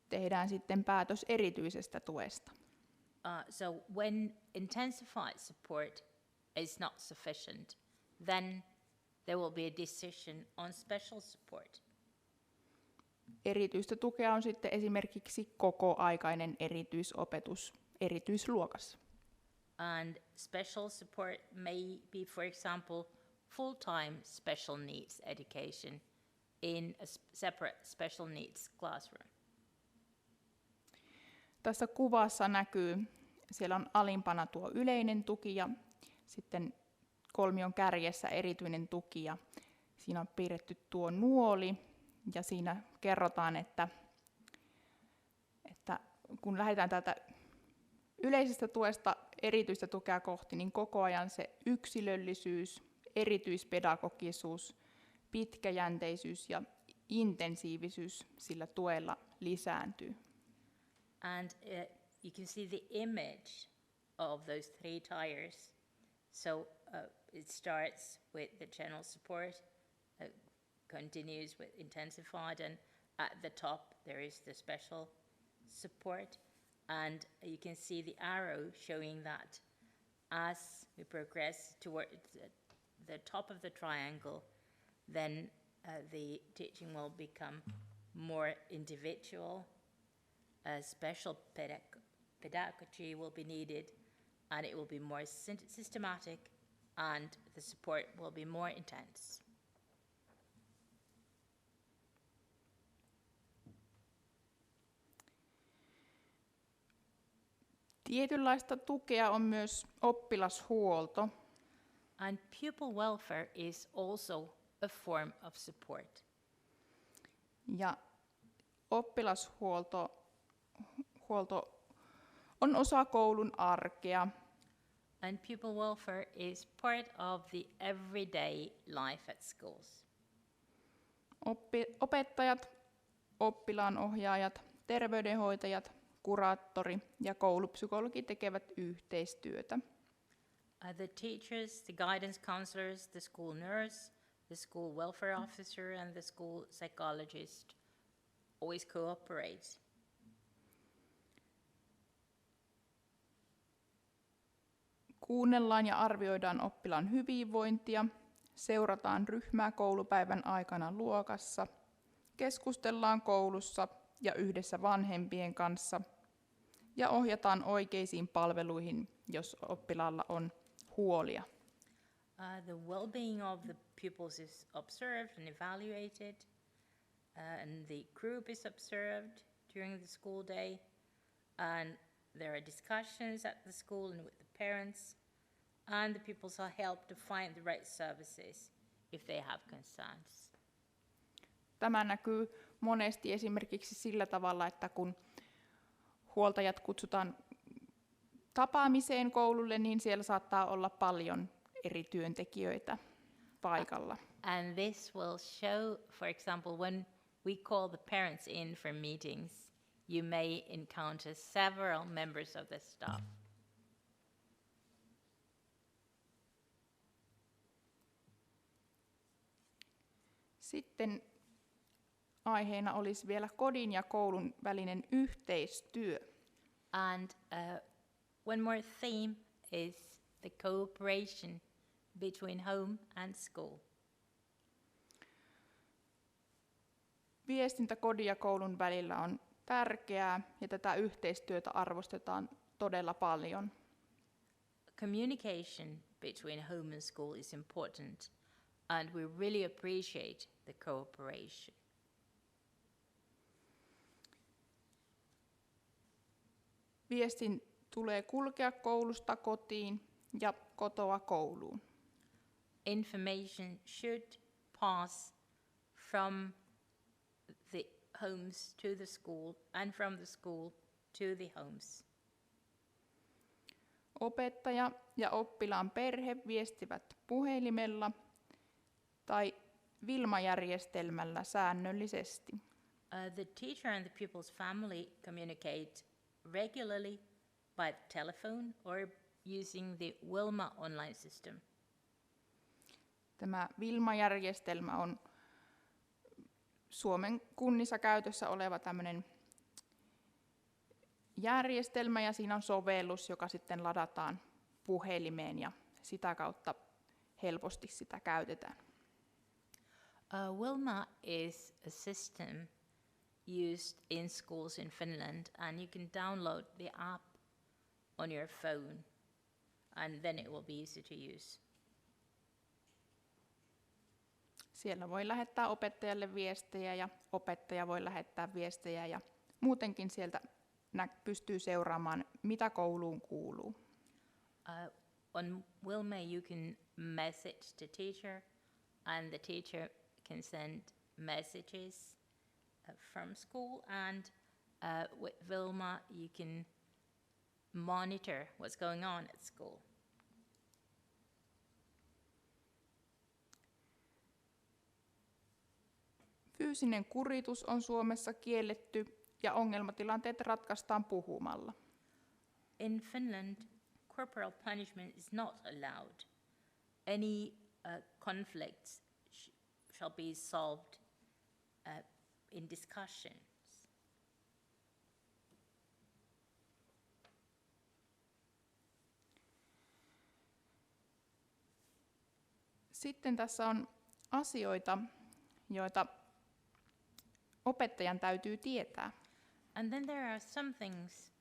tehdään sitten päätös erityisestä tuesta. So when intensified support is not sufficient, then there will be a decision on special support. Erityistä tukea on sitten esimerkiksi kokoaikainen erityisopetus erityisluokassa. And special support may be, for example, full-time special needs education in a separate special needs classroom. Tässä kuvassa näkyy, siellä on alimpana tuo yleinen tuki ja sitten kolmion kärjessä erityinen tuki ja siinä on piirretty tuo nuoli ja siinä kerrotaan, että kun lähdetään täältä yleisestä tuesta erityistä tukea kohti, niin koko ajan se yksilöllisyys, erityispedagogisuus, pitkäjänteisyys ja intensiivisyys sillä tuella lisääntyy. And you can see the image of those three tiers. So it starts with the general support, continues with intensified, and at the top there is the special support. And you can see the arrow showing that as we progress towards the top of the triangle, then the teaching will become more individual. Special pedagogy will be needed, and it will be more systematic, and the support will be more intense. Tietynlaista tukea on myös oppilashuolto. And pupil welfare is also a form of support. Ja oppilashuolto on osa koulun arkea. And pupil welfare is part of the everyday life at schools. Opettajat, oppilaanohjaajat, terveydenhoitajat, kuraattori ja koulupsykologi tekevät yhteistyötä. The teachers, the guidance counselors, the school nurse, the school welfare officer, and the school psychologist always cooperate. Kuunnellaan ja arvioidaan oppilaan hyvinvointia, seurataan ryhmää koulupäivän aikana luokassa, keskustellaan koulussa ja yhdessä vanhempien kanssa ja ohjataan oikeisiin palveluihin, jos oppilaalla on huolia. The well-being of the pupils is observed and evaluated, and the group is observed during the school day, and there are discussions at the school and with the parents, and the pupils are helped to find the right services if they have concerns. Tämä näkyy monesti esimerkiksi sillä tavalla, että kun huoltajat kutsutaan tapaamiseen koululle, niin siellä saattaa olla paljon eri työntekijöitä paikalla. And this will show, for example, when we call the parents in for meetings, you may encounter several members of the staff. Sitten aiheena olisi vielä kodin ja koulun välinen yhteistyö. And one more theme is the cooperation between home and school. Viestintä kodin ja koulun välillä on tärkeää ja tätä yhteistyötä arvostetaan todella paljon. Communication between home and school is important, and we really appreciate the cooperation. Viestin tulee kulkea koulusta kotiin ja kotoa kouluun. Information should pass from the homes to the school and from the school to the homes. Opettaja ja oppilaan perhe viestivät puhelimella tai Wilma-järjestelmällä säännöllisesti. The teacher and the pupil's family communicate regularly by telephone or using the Wilma online system. Tämä Wilma-järjestelmä on Suomen kunnissa käytössä oleva tämmöinen järjestelmä ja siinä on sovellus, joka sitten ladataan puhelimeen ja sitä kautta helposti sitä käytetään. Wilma is a system used in schools in Finland, and you can download the app on your phone, and then it will be easy to use. Siellä voi lähettää opettajalle viestejä ja opettaja voi lähettää viestejä ja muutenkin sieltä pystyy seuraamaan, mitä kouluun kuuluu. On Wilma, you can message the teacher, and the teacher can send messages from school. And with Wilma, you can monitor what's going on at school. Fyysinen kuritus on Suomessa kielletty ja ongelmatilanteet ratkaistaan puhumalla. In Finland, corporal punishment is not allowed. Any conflicts shall be solved in discussions. Sitten tässä on asioita, joita opettajan täytyy tietää. And then there are some things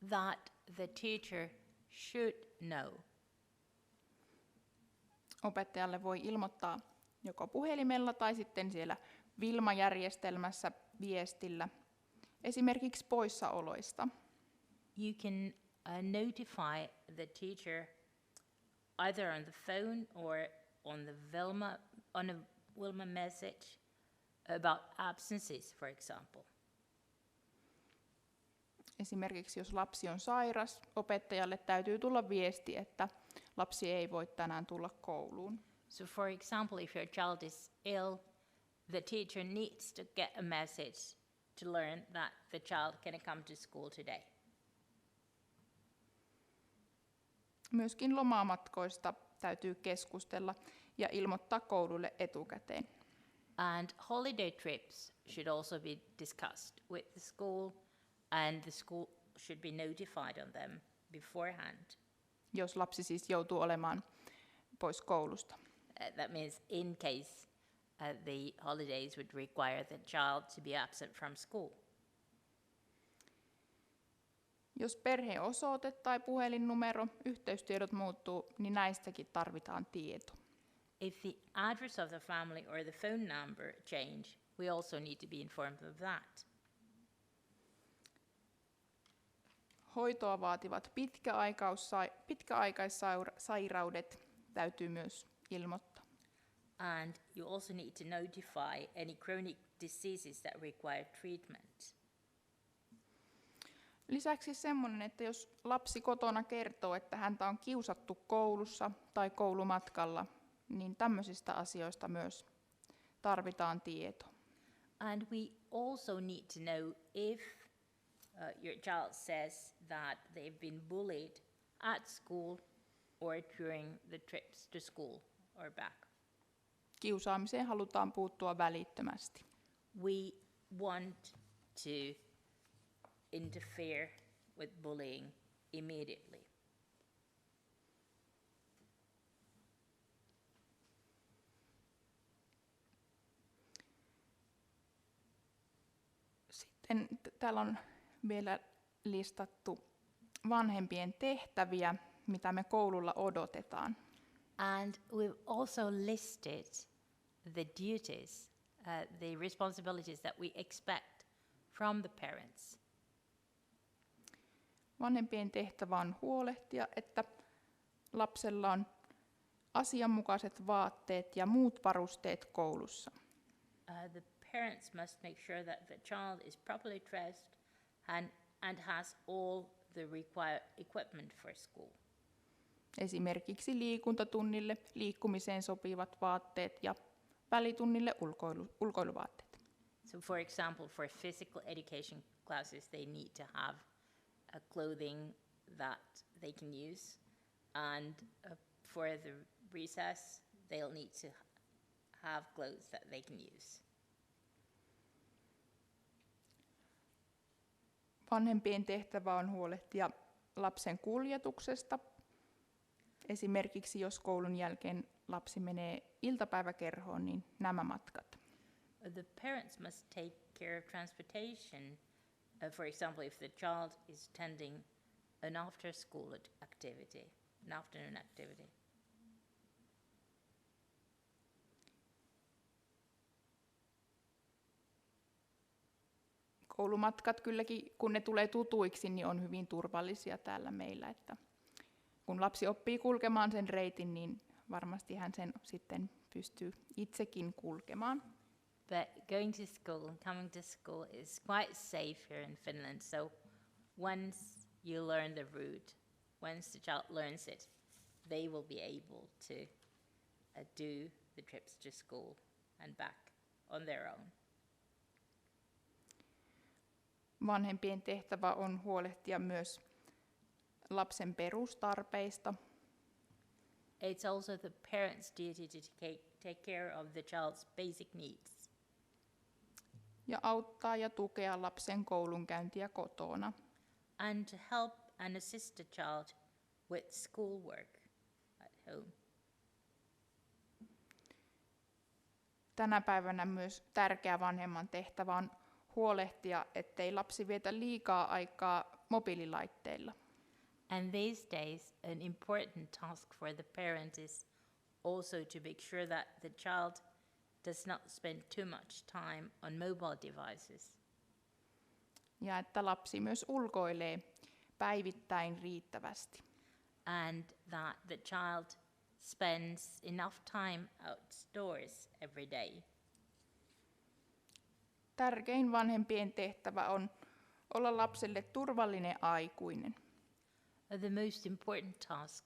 that the teacher should know. Opettajalle voi ilmoittaa joko puhelimella tai sitten siellä Wilma-järjestelmässä viestillä, esimerkiksi poissaoloista. You can notify the teacher either on the phone or on a Wilma message about absences, for example. Esimerkiksi jos lapsi on sairas, opettajalle täytyy tulla viesti, että lapsi ei voi tänään tulla kouluun. So for example, if your child is ill, the teacher needs to get a message to learn that the child can come to school today. Myöskin lomamatkoista täytyy keskustella ja ilmoittaa koululle etukäteen. And holiday trips should also be discussed with the school, and the school should be notified on them beforehand. Jos lapsi siis joutuu olemaan pois koulusta. That means in case the holidays would require the child to be absent from school. Jos perheosoite tai puhelinnumero, yhteystiedot muuttuu, niin näistäkin tarvitaan tieto. If the address of the family or the phone number change, we also need to be informed of that. Hoitoa vaativat pitkäaikaissairaudet täytyy myös ilmoittaa. And you also need to notify any chronic diseases that require treatment. Lisäksi semmoinen, että jos lapsi kotona kertoo, että häntä on kiusattu koulussa tai koulumatkalla, niin tämmöisistä asioista myös tarvitaan tieto. And we also need to know if your child says that they've been bullied at school or during the trips to school or back. Kiusaamiseen halutaan puuttua välittömästi. We want to interfere with bullying immediately. Sitten täällä on vielä listattu vanhempien tehtäviä, mitä me koululla odotetaan. And we've also listed the duties, the responsibilities that we expect from the parents. Vanhempien tehtävä on huolehtia, että lapsella on asianmukaiset vaatteet ja muut varusteet koulussa. The parents must make sure that the child is properly dressed and has all the required equipment for school. Esimerkiksi liikuntatunnille liikkumiseen sopivat vaatteet ja välitunnille ulkoiluvaatteet. So for example, for physical education classes, they need to have clothing that they can use. And for the recess, they'll need to have clothes that they can use. Vanhempien tehtävä on huolehtia lapsen kuljetuksesta. Esimerkiksi jos koulun jälkeen lapsi menee iltapäiväkerhoon, niin nämä matkat. The parents must take care of transportation. For example, if the child is attending an after-school activity, an afternoon activity. Koulumatkat kylläkin, kun ne tulee tutuiksi, niin on hyvin turvallisia täällä meillä. Että kun lapsi oppii kulkemaan sen reitin, niin varmasti hän sen sitten pystyy itsekin kulkemaan. But going to school and coming to school is quite safe here in Finland. So once you learn the route, once the child learns it, they will be able to do the trips to school and back on their own. Vanhempien tehtävä on huolehtia myös lapsen perustarpeista. It's also the parents' duty to take care of the child's basic needs. Ja auttaa ja tukea lapsen koulunkäyntiä kotona. And to help and assist the child with schoolwork at home. Tänä päivänä myös tärkeä vanhemman tehtävä on huolehtia, ettei lapsi vietä liikaa aikaa mobiililaitteilla. And these days, an important task for the parent is also to make sure that the child does not spend too much time on mobile devices. Ja että lapsi myös ulkoilee päivittäin riittävästi. And that the child spends enough time outdoors every day. Tärkein vanhempien tehtävä on olla lapselle turvallinen aikuinen. The most important task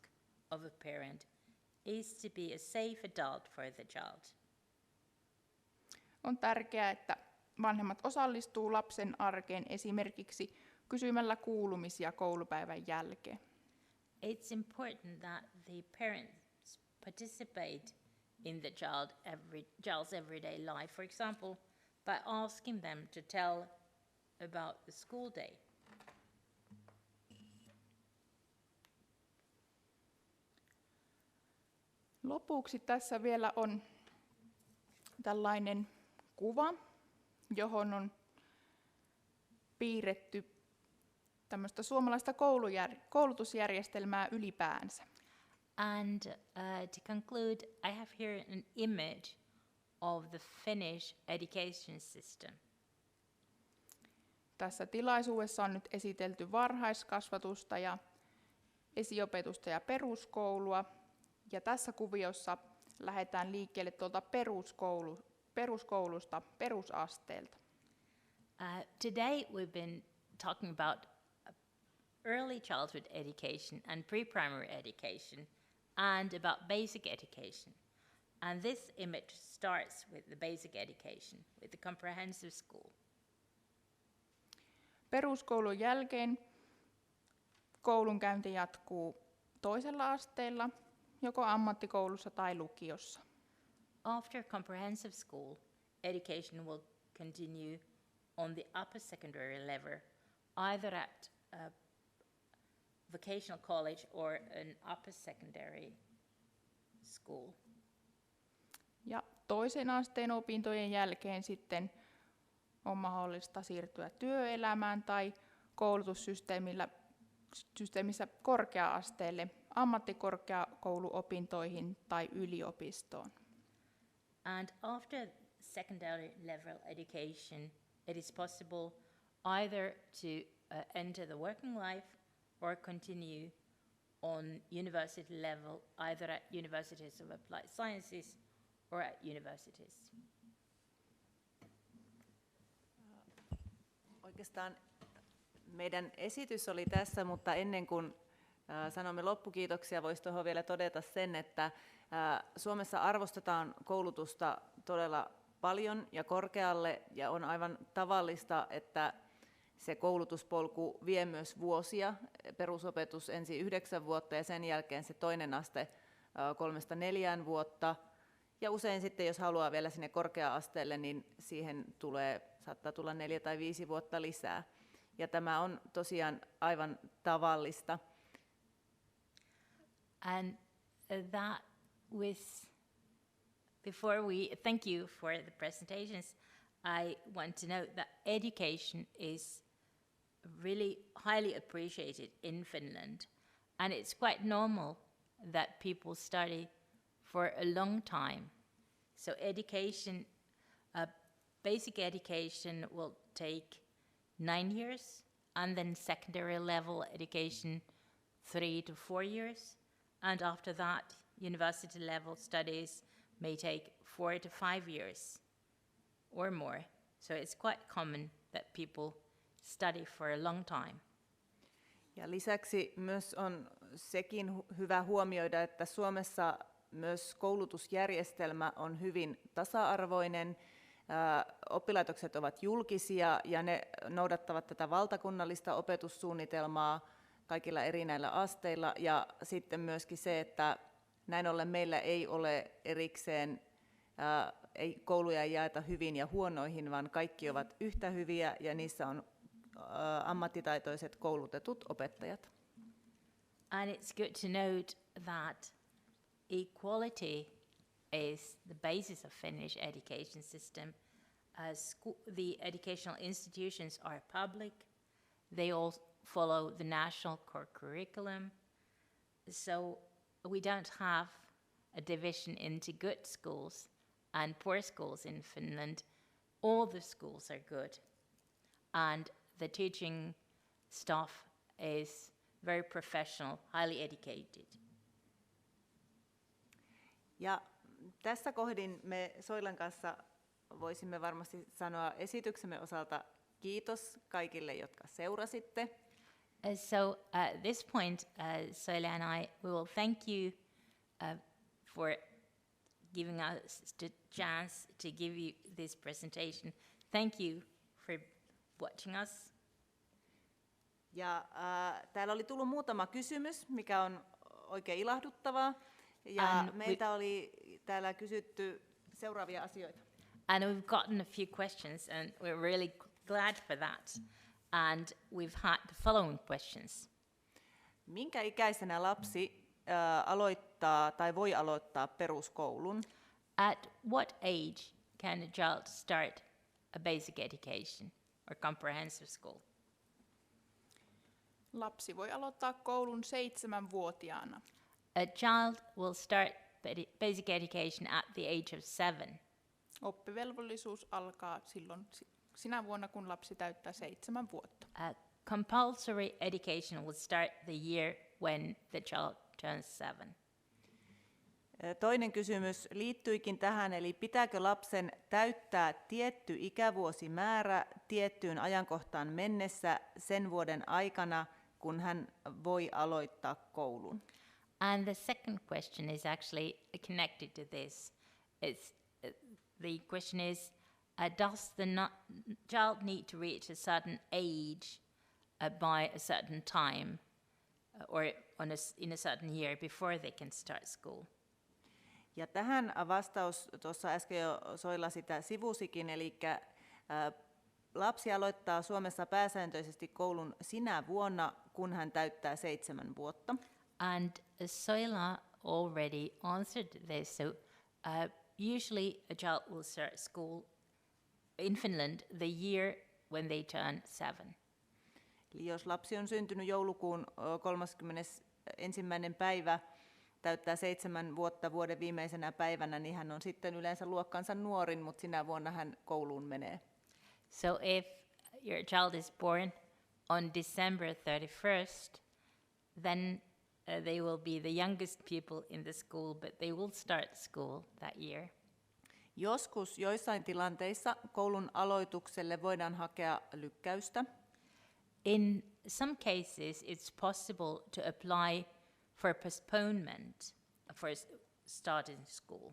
of a parent is to be a safe adult for the child. On tärkeää, että vanhemmat osallistuu lapsen arkeen esimerkiksi kysymällä kuulumisia koulupäivän jälkeen. It's important that the parents participate in the child's everyday life. For example, by asking them to tell about the school day. Lopuksi tässä vielä on tällainen kuva, johon on piirretty tämmöistä suomalaista koulutusjärjestelmää ylipäänsä. And to conclude, I have here an image of the Finnish education system. Tässä tilaisuudessa on nyt esitelty varhaiskasvatusta ja esiopetusta ja peruskoulua. Ja tässä kuviossa lähdetään liikkeelle tuolta peruskoulusta, perusasteelta. Today we've been talking about early childhood education and pre-primary education and about basic education. And this image starts with the basic education, with the comprehensive school. Peruskoulun jälkeen koulunkäynti jatkuu toisella asteella, joko ammattikoulussa tai lukiossa. After comprehensive school, education will continue on the upper secondary level, either at a vocational college or an upper secondary school. Ja toisen asteen opintojen jälkeen sitten on mahdollista siirtyä työelämään tai koulutussysteemissä korkea-asteelle, ammattikorkeakouluopintoihin tai yliopistoon. And after secondary level education, it is possible either to enter the working life or continue on university level, either at universities of applied sciences or at universities. Oikeastaan meidän esitys oli tässä, mutta ennen kuin sanomme loppukiitoksia, voisi tuohon vielä todeta sen, että Suomessa arvostetaan koulutusta todella paljon ja korkealle, ja on aivan tavallista, että se koulutuspolku vie myös vuosia, perusopetus ensin 9 vuotta ja sen jälkeen se toinen aste 3-4 vuotta. Ja usein sitten, jos haluaa vielä sinne korkea-asteelle, niin siihen saattaa tulla 4 tai 5 vuotta lisää. Ja tämä on tosiaan aivan tavallista. And that was, before we thank you for the presentations, I want to note that education is really highly appreciated in Finland. And it's quite normal that people study for a long time. So education, basic education will take 9 years, and then secondary level education 3 to 4 years. And after that, university level studies may take 4 to 5 years or more. So it's quite common that people study for a long time. Ja lisäksi myös on sekin hyvä huomioida, että Suomessa myös koulutusjärjestelmä on hyvin tasa-arvoinen. Oppilaitokset ovat julkisia ja ne noudattavat tätä valtakunnallista opetussuunnitelmaa kaikilla eri näillä asteilla. Ja sitten myöskin se, että näin ollen meillä ei ole erikseen, kouluja ei jaeta hyvin ja huonoihin, vaan kaikki ovat yhtä hyviä ja niissä on ammattitaitoiset koulutetut opettajat. And it's good to note that equality is the basis of Finnish education system. The educational institutions are public. They all follow the national core curriculum. So we don't have a division into good schools and poor schools in Finland. All the schools are good. And the teaching staff is very professional, highly educated. Ja tässä kohdin me Soilan kanssa voisimme varmasti sanoa esityksemme osalta kiitos kaikille, jotka seurasitte. So at this point, Soila and I, we will thank you for giving us the chance to give you this presentation. Thank you for watching us. Ja täällä oli tullut muutama kysymys, mikä on oikein ilahduttavaa. Ja meiltä oli täällä kysytty seuraavia asioita. And we've gotten a few questions, and we're really glad for that. And we've had the following questions. Minkä ikäisenä lapsi aloittaa tai voi aloittaa peruskoulun? At what age can a child start a basic education or comprehensive school? Lapsi voi aloittaa koulun 7-vuotiaana. A child will start basic education at the age of 7. Oppivelvollisuus alkaa silloin sinä vuonna, kun lapsi täyttää 7 vuotta. Compulsory education will start the year when the child turns 7. Toinen kysymys liittyikin tähän, eli pitääkö lapsen täyttää tietty ikävuosimäärä tiettyyn ajankohtaan mennessä sen vuoden aikana, kun hän voi aloittaa koulun? And the second question is actually connected to this. The question is, does the child need to reach a certain age by a certain time or in a certain year before they can start school? Ja tähän vastaus tuossa äsken jo Soila sitä sivusikin, eli lapsi aloittaa Suomessa pääsääntöisesti koulun sinä vuonna, kun hän täyttää 7 vuotta. And Soila already answered this. So usually a child will start school in Finland the year when they turn 7. Eli jos lapsi on syntynyt joulukuun 31. päivä, täyttää 7 vuotta vuoden viimeisenä päivänä, niin hän on sitten yleensä luokkansa nuorin, mutta sinä vuonna hän kouluun menee. So if your child is born on December 31st, then they will be the youngest people in the school, but they will start school that year. Joskus joissain tilanteissa koulun aloitukselle voidaan hakea lykkäystä. In some cases, it's possible to apply for postponement for starting school.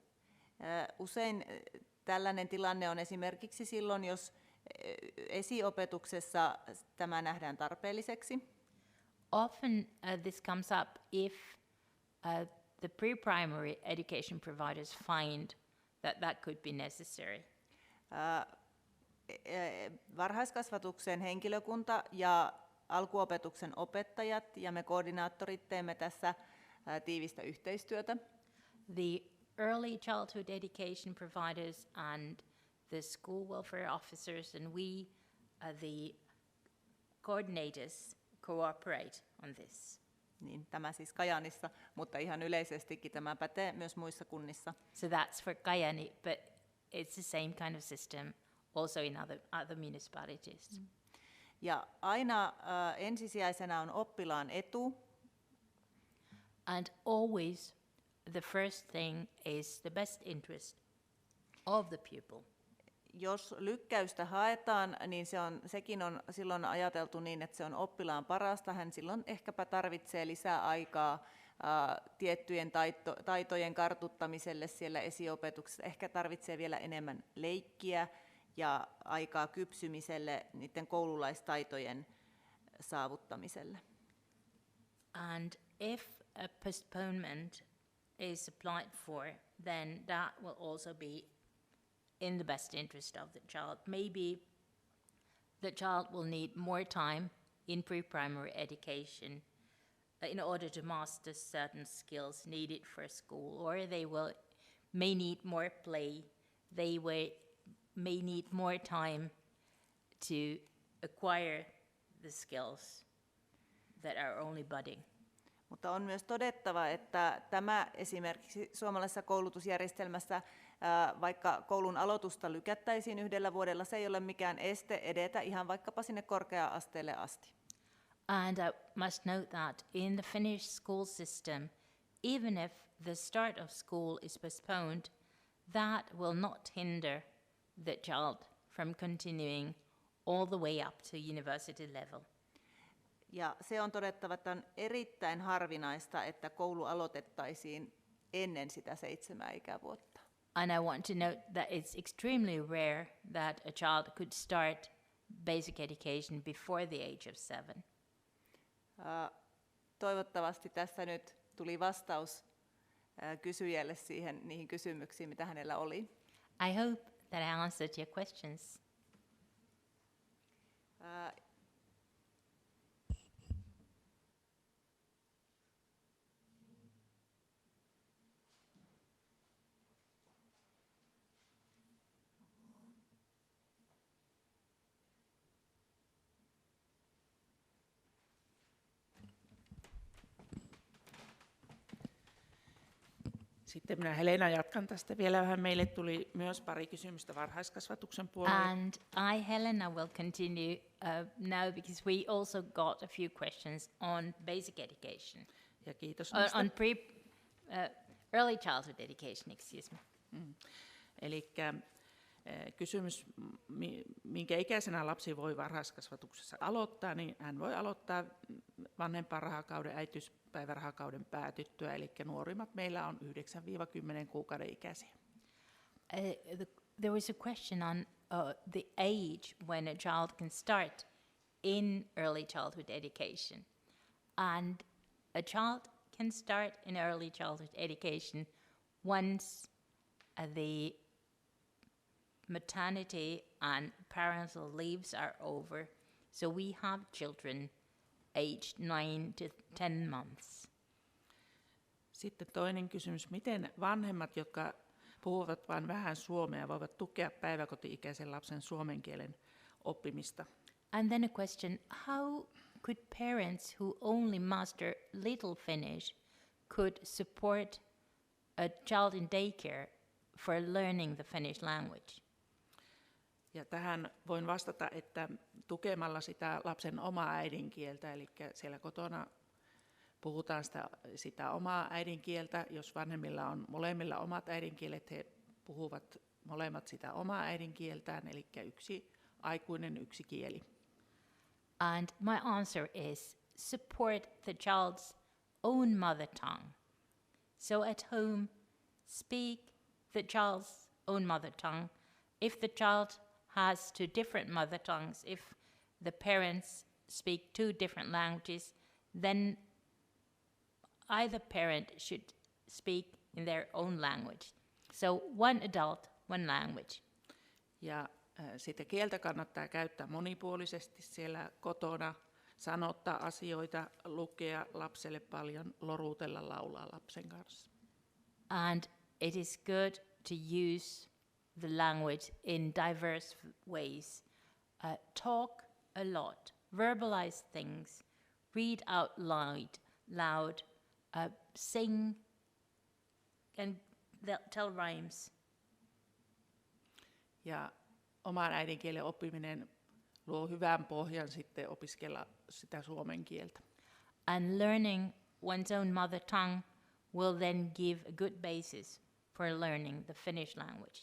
Usein tällainen tilanne on esimerkiksi silloin, jos esiopetuksessa tämä nähdään tarpeelliseksi. Often this comes up if the pre-primary education providers find that that could be necessary. Varhaiskasvatuksen henkilökunta ja alkuopetuksen opettajat ja me koordinaattorit teemme tässä tiivistä yhteistyötä. The early childhood education providers and the school welfare officers and we, the coordinators, cooperate on this. Niin, tämä siis Kajaanissa, mutta ihan yleisestikin tämä pätee myös muissa kunnissa. So that's for Kajaani, but it's the same kind of system also in other municipalities. Ja aina ensisijaisena on oppilaan etu. And always the first thing is the best interest of the pupil. Jos lykkäystä haetaan, niin sekin on silloin ajateltu niin, että se on oppilaan parasta. Hän silloin ehkäpä tarvitsee lisää aikaa tiettyjen taitojen kartuttamiselle siellä esiopetuksessa. Ehkä tarvitsee vielä enemmän leikkiä ja aikaa kypsymiselle, niiden koululaistaitojen saavuttamiselle. And if a postponement is applied for, then that will also be in the best interest of the child. Maybe the child will need more time in pre-primary education in order to master certain skills needed for school, or they may need more play. They may need more time to acquire the skills that are only budding. Mutta on myös todettava, että tämä esimerkiksi suomalaisessa koulutusjärjestelmässä, vaikka koulun aloitusta lykättäisiin 1 vuodella, se ei ole mikään este edetä ihan vaikkapa sinne korkea-asteelle asti. And I must note that in the Finnish school system, even if the start of school is postponed, that will not hinder the child from continuing all the way up to university level. Ja se on todettava, että on erittäin harvinaista, että koulu aloitettaisiin ennen sitä 7 ikävuotta. And I want to note that it's extremely rare that a child could start basic education before the age of 7. Toivottavasti tässä nyt tuli vastaus kysyjälle niihin kysymyksiin, mitä hänellä oli. I hope that I answered your questions. Sitten minä Helena jatkan tästä vielä vähän. Meille tuli myös pari kysymystä varhaiskasvatuksen puolelle. And I, Helena, will continue now because we also got a few questions on basic education. Ja kiitos On early childhood education, excuse me. Elikkä kysymys, minkä ikäisenä lapsi voi varhaiskasvatuksessa aloittaa, niin hän voi aloittaa vanhempainrahakauden, äitiyspäivärahakauden päätyttyä, eli nuorimmat meillä on 9-10 kuukauden ikäisiä. There was a question on the age when a child can start in early childhood education. And a child can start in early childhood education once the maternity and parental leaves are over. So we have children aged 9 to 10 months. Sitten toinen kysymys, miten vanhemmat, jotka puhuvat vain vähän suomea, voivat tukea päiväkoti-ikäisen lapsen suomen kielen oppimista? And then a question, how could parents who only master little Finnish could support a child in daycare for learning the Finnish language? Ja tähän voin vastata, että tukemalla sitä lapsen omaa äidinkieltä, eli siellä kotona puhutaan sitä omaa äidinkieltä. Jos vanhemmilla on molemmilla omat äidinkielet, he puhuvat molemmat sitä omaa äidinkieltään, eli yksi aikuinen, yksi kieli. And my answer is support the child's own mother tongue. So at home, speak the child's own mother tongue if the child has two different mother tongues, if the parents speak two different languages, then either parent should speak in their own language. So one adult, one language. Ja sitä kieltä kannattaa käyttää monipuolisesti siellä kotona, sanottaa asioita, lukea lapselle paljon, loruutella, laulaa lapsen kanssa. And it is good to use the language in diverse ways. Talk a lot, verbalize things, read out loud, sing, and tell rhymes. Ja oman äidinkielen oppiminen luo hyvän pohjan sitten opiskella sitä suomen kieltä. And learning one's own mother tongue will then give a good basis for learning the Finnish language.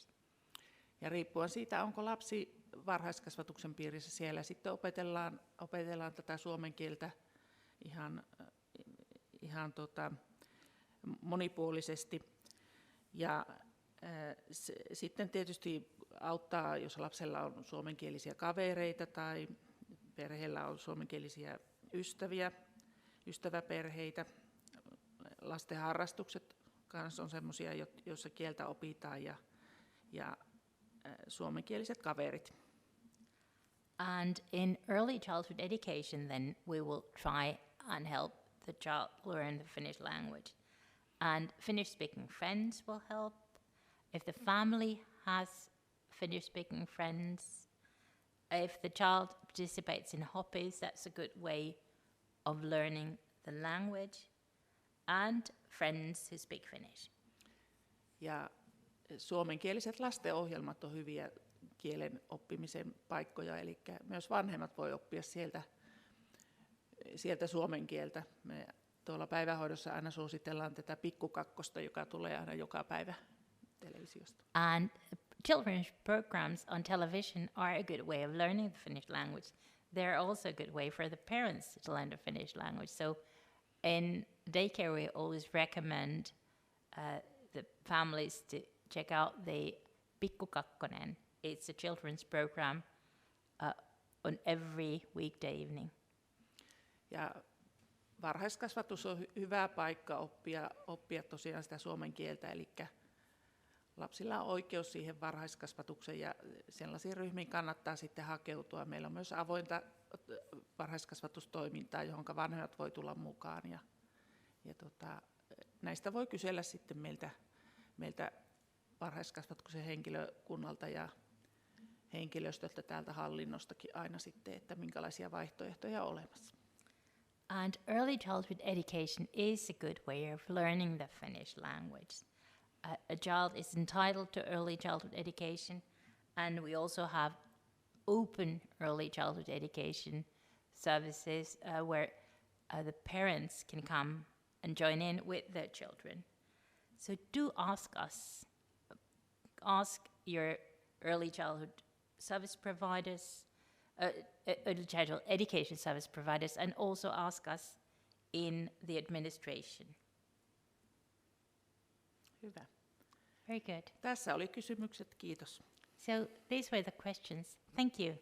Ja riippuen siitä, onko lapsi varhaiskasvatuksen piirissä, siellä sitten opetellaan tätä suomen kieltä ihan monipuolisesti. Ja sitten tietysti auttaa, jos lapsella on suomenkielisiä kavereita tai perheellä on suomenkielisiä ystäväperheitä. Lasten harrastukset kanssa on semmoisia, joissa kieltä opitaan ja suomenkieliset kaverit. And in early childhood education then we will try and help the child learn the Finnish language. And Finnish speaking friends will help. If the family has Finnish speaking friends, if the child participates in hobbies, that's a good way of learning the language. And friends who speak Finnish. Ja suomenkieliset lastenohjelmat on hyviä kielen oppimisen paikkoja, eli myös vanhemmat voi oppia sieltä suomen kieltä. Me tuolla päivähoidossa aina suositellaan tätä Pikkukakkosta, joka tulee aina joka päivä televisiosta. And children's programs on television are a good way of learning the Finnish language. They're also a good way for the parents to learn the Finnish language. So in daycare we always recommend the families to check out the Pikkukakkonen. It's a children's program on every weekday evening. Ja varhaiskasvatus on hyvä paikka oppia tosiaan sitä suomen kieltä, eli lapsilla on oikeus siihen varhaiskasvatukseen ja sellaisiin ryhmiin kannattaa sitten hakeutua. Meillä on myös avointa varhaiskasvatustoimintaa, johon vanhemmat voi tulla mukaan ja näistä voi kysellä sitten meiltä varhaiskasvatuksen henkilökunnalta ja henkilöstöltä täältä hallinnostakin aina sitten, että minkälaisia vaihtoehtoja on olemassa. And early childhood education is a good way of learning the Finnish language. A child is entitled to early childhood education, and we also have open early childhood education services where the parents can come and join in with their children. So do ask your early childhood service providers, early childhood education service providers, and also ask us in the administration. Hyvä. Very good. Tässä oli kysymykset, kiitos. So these were the questions. Thank you.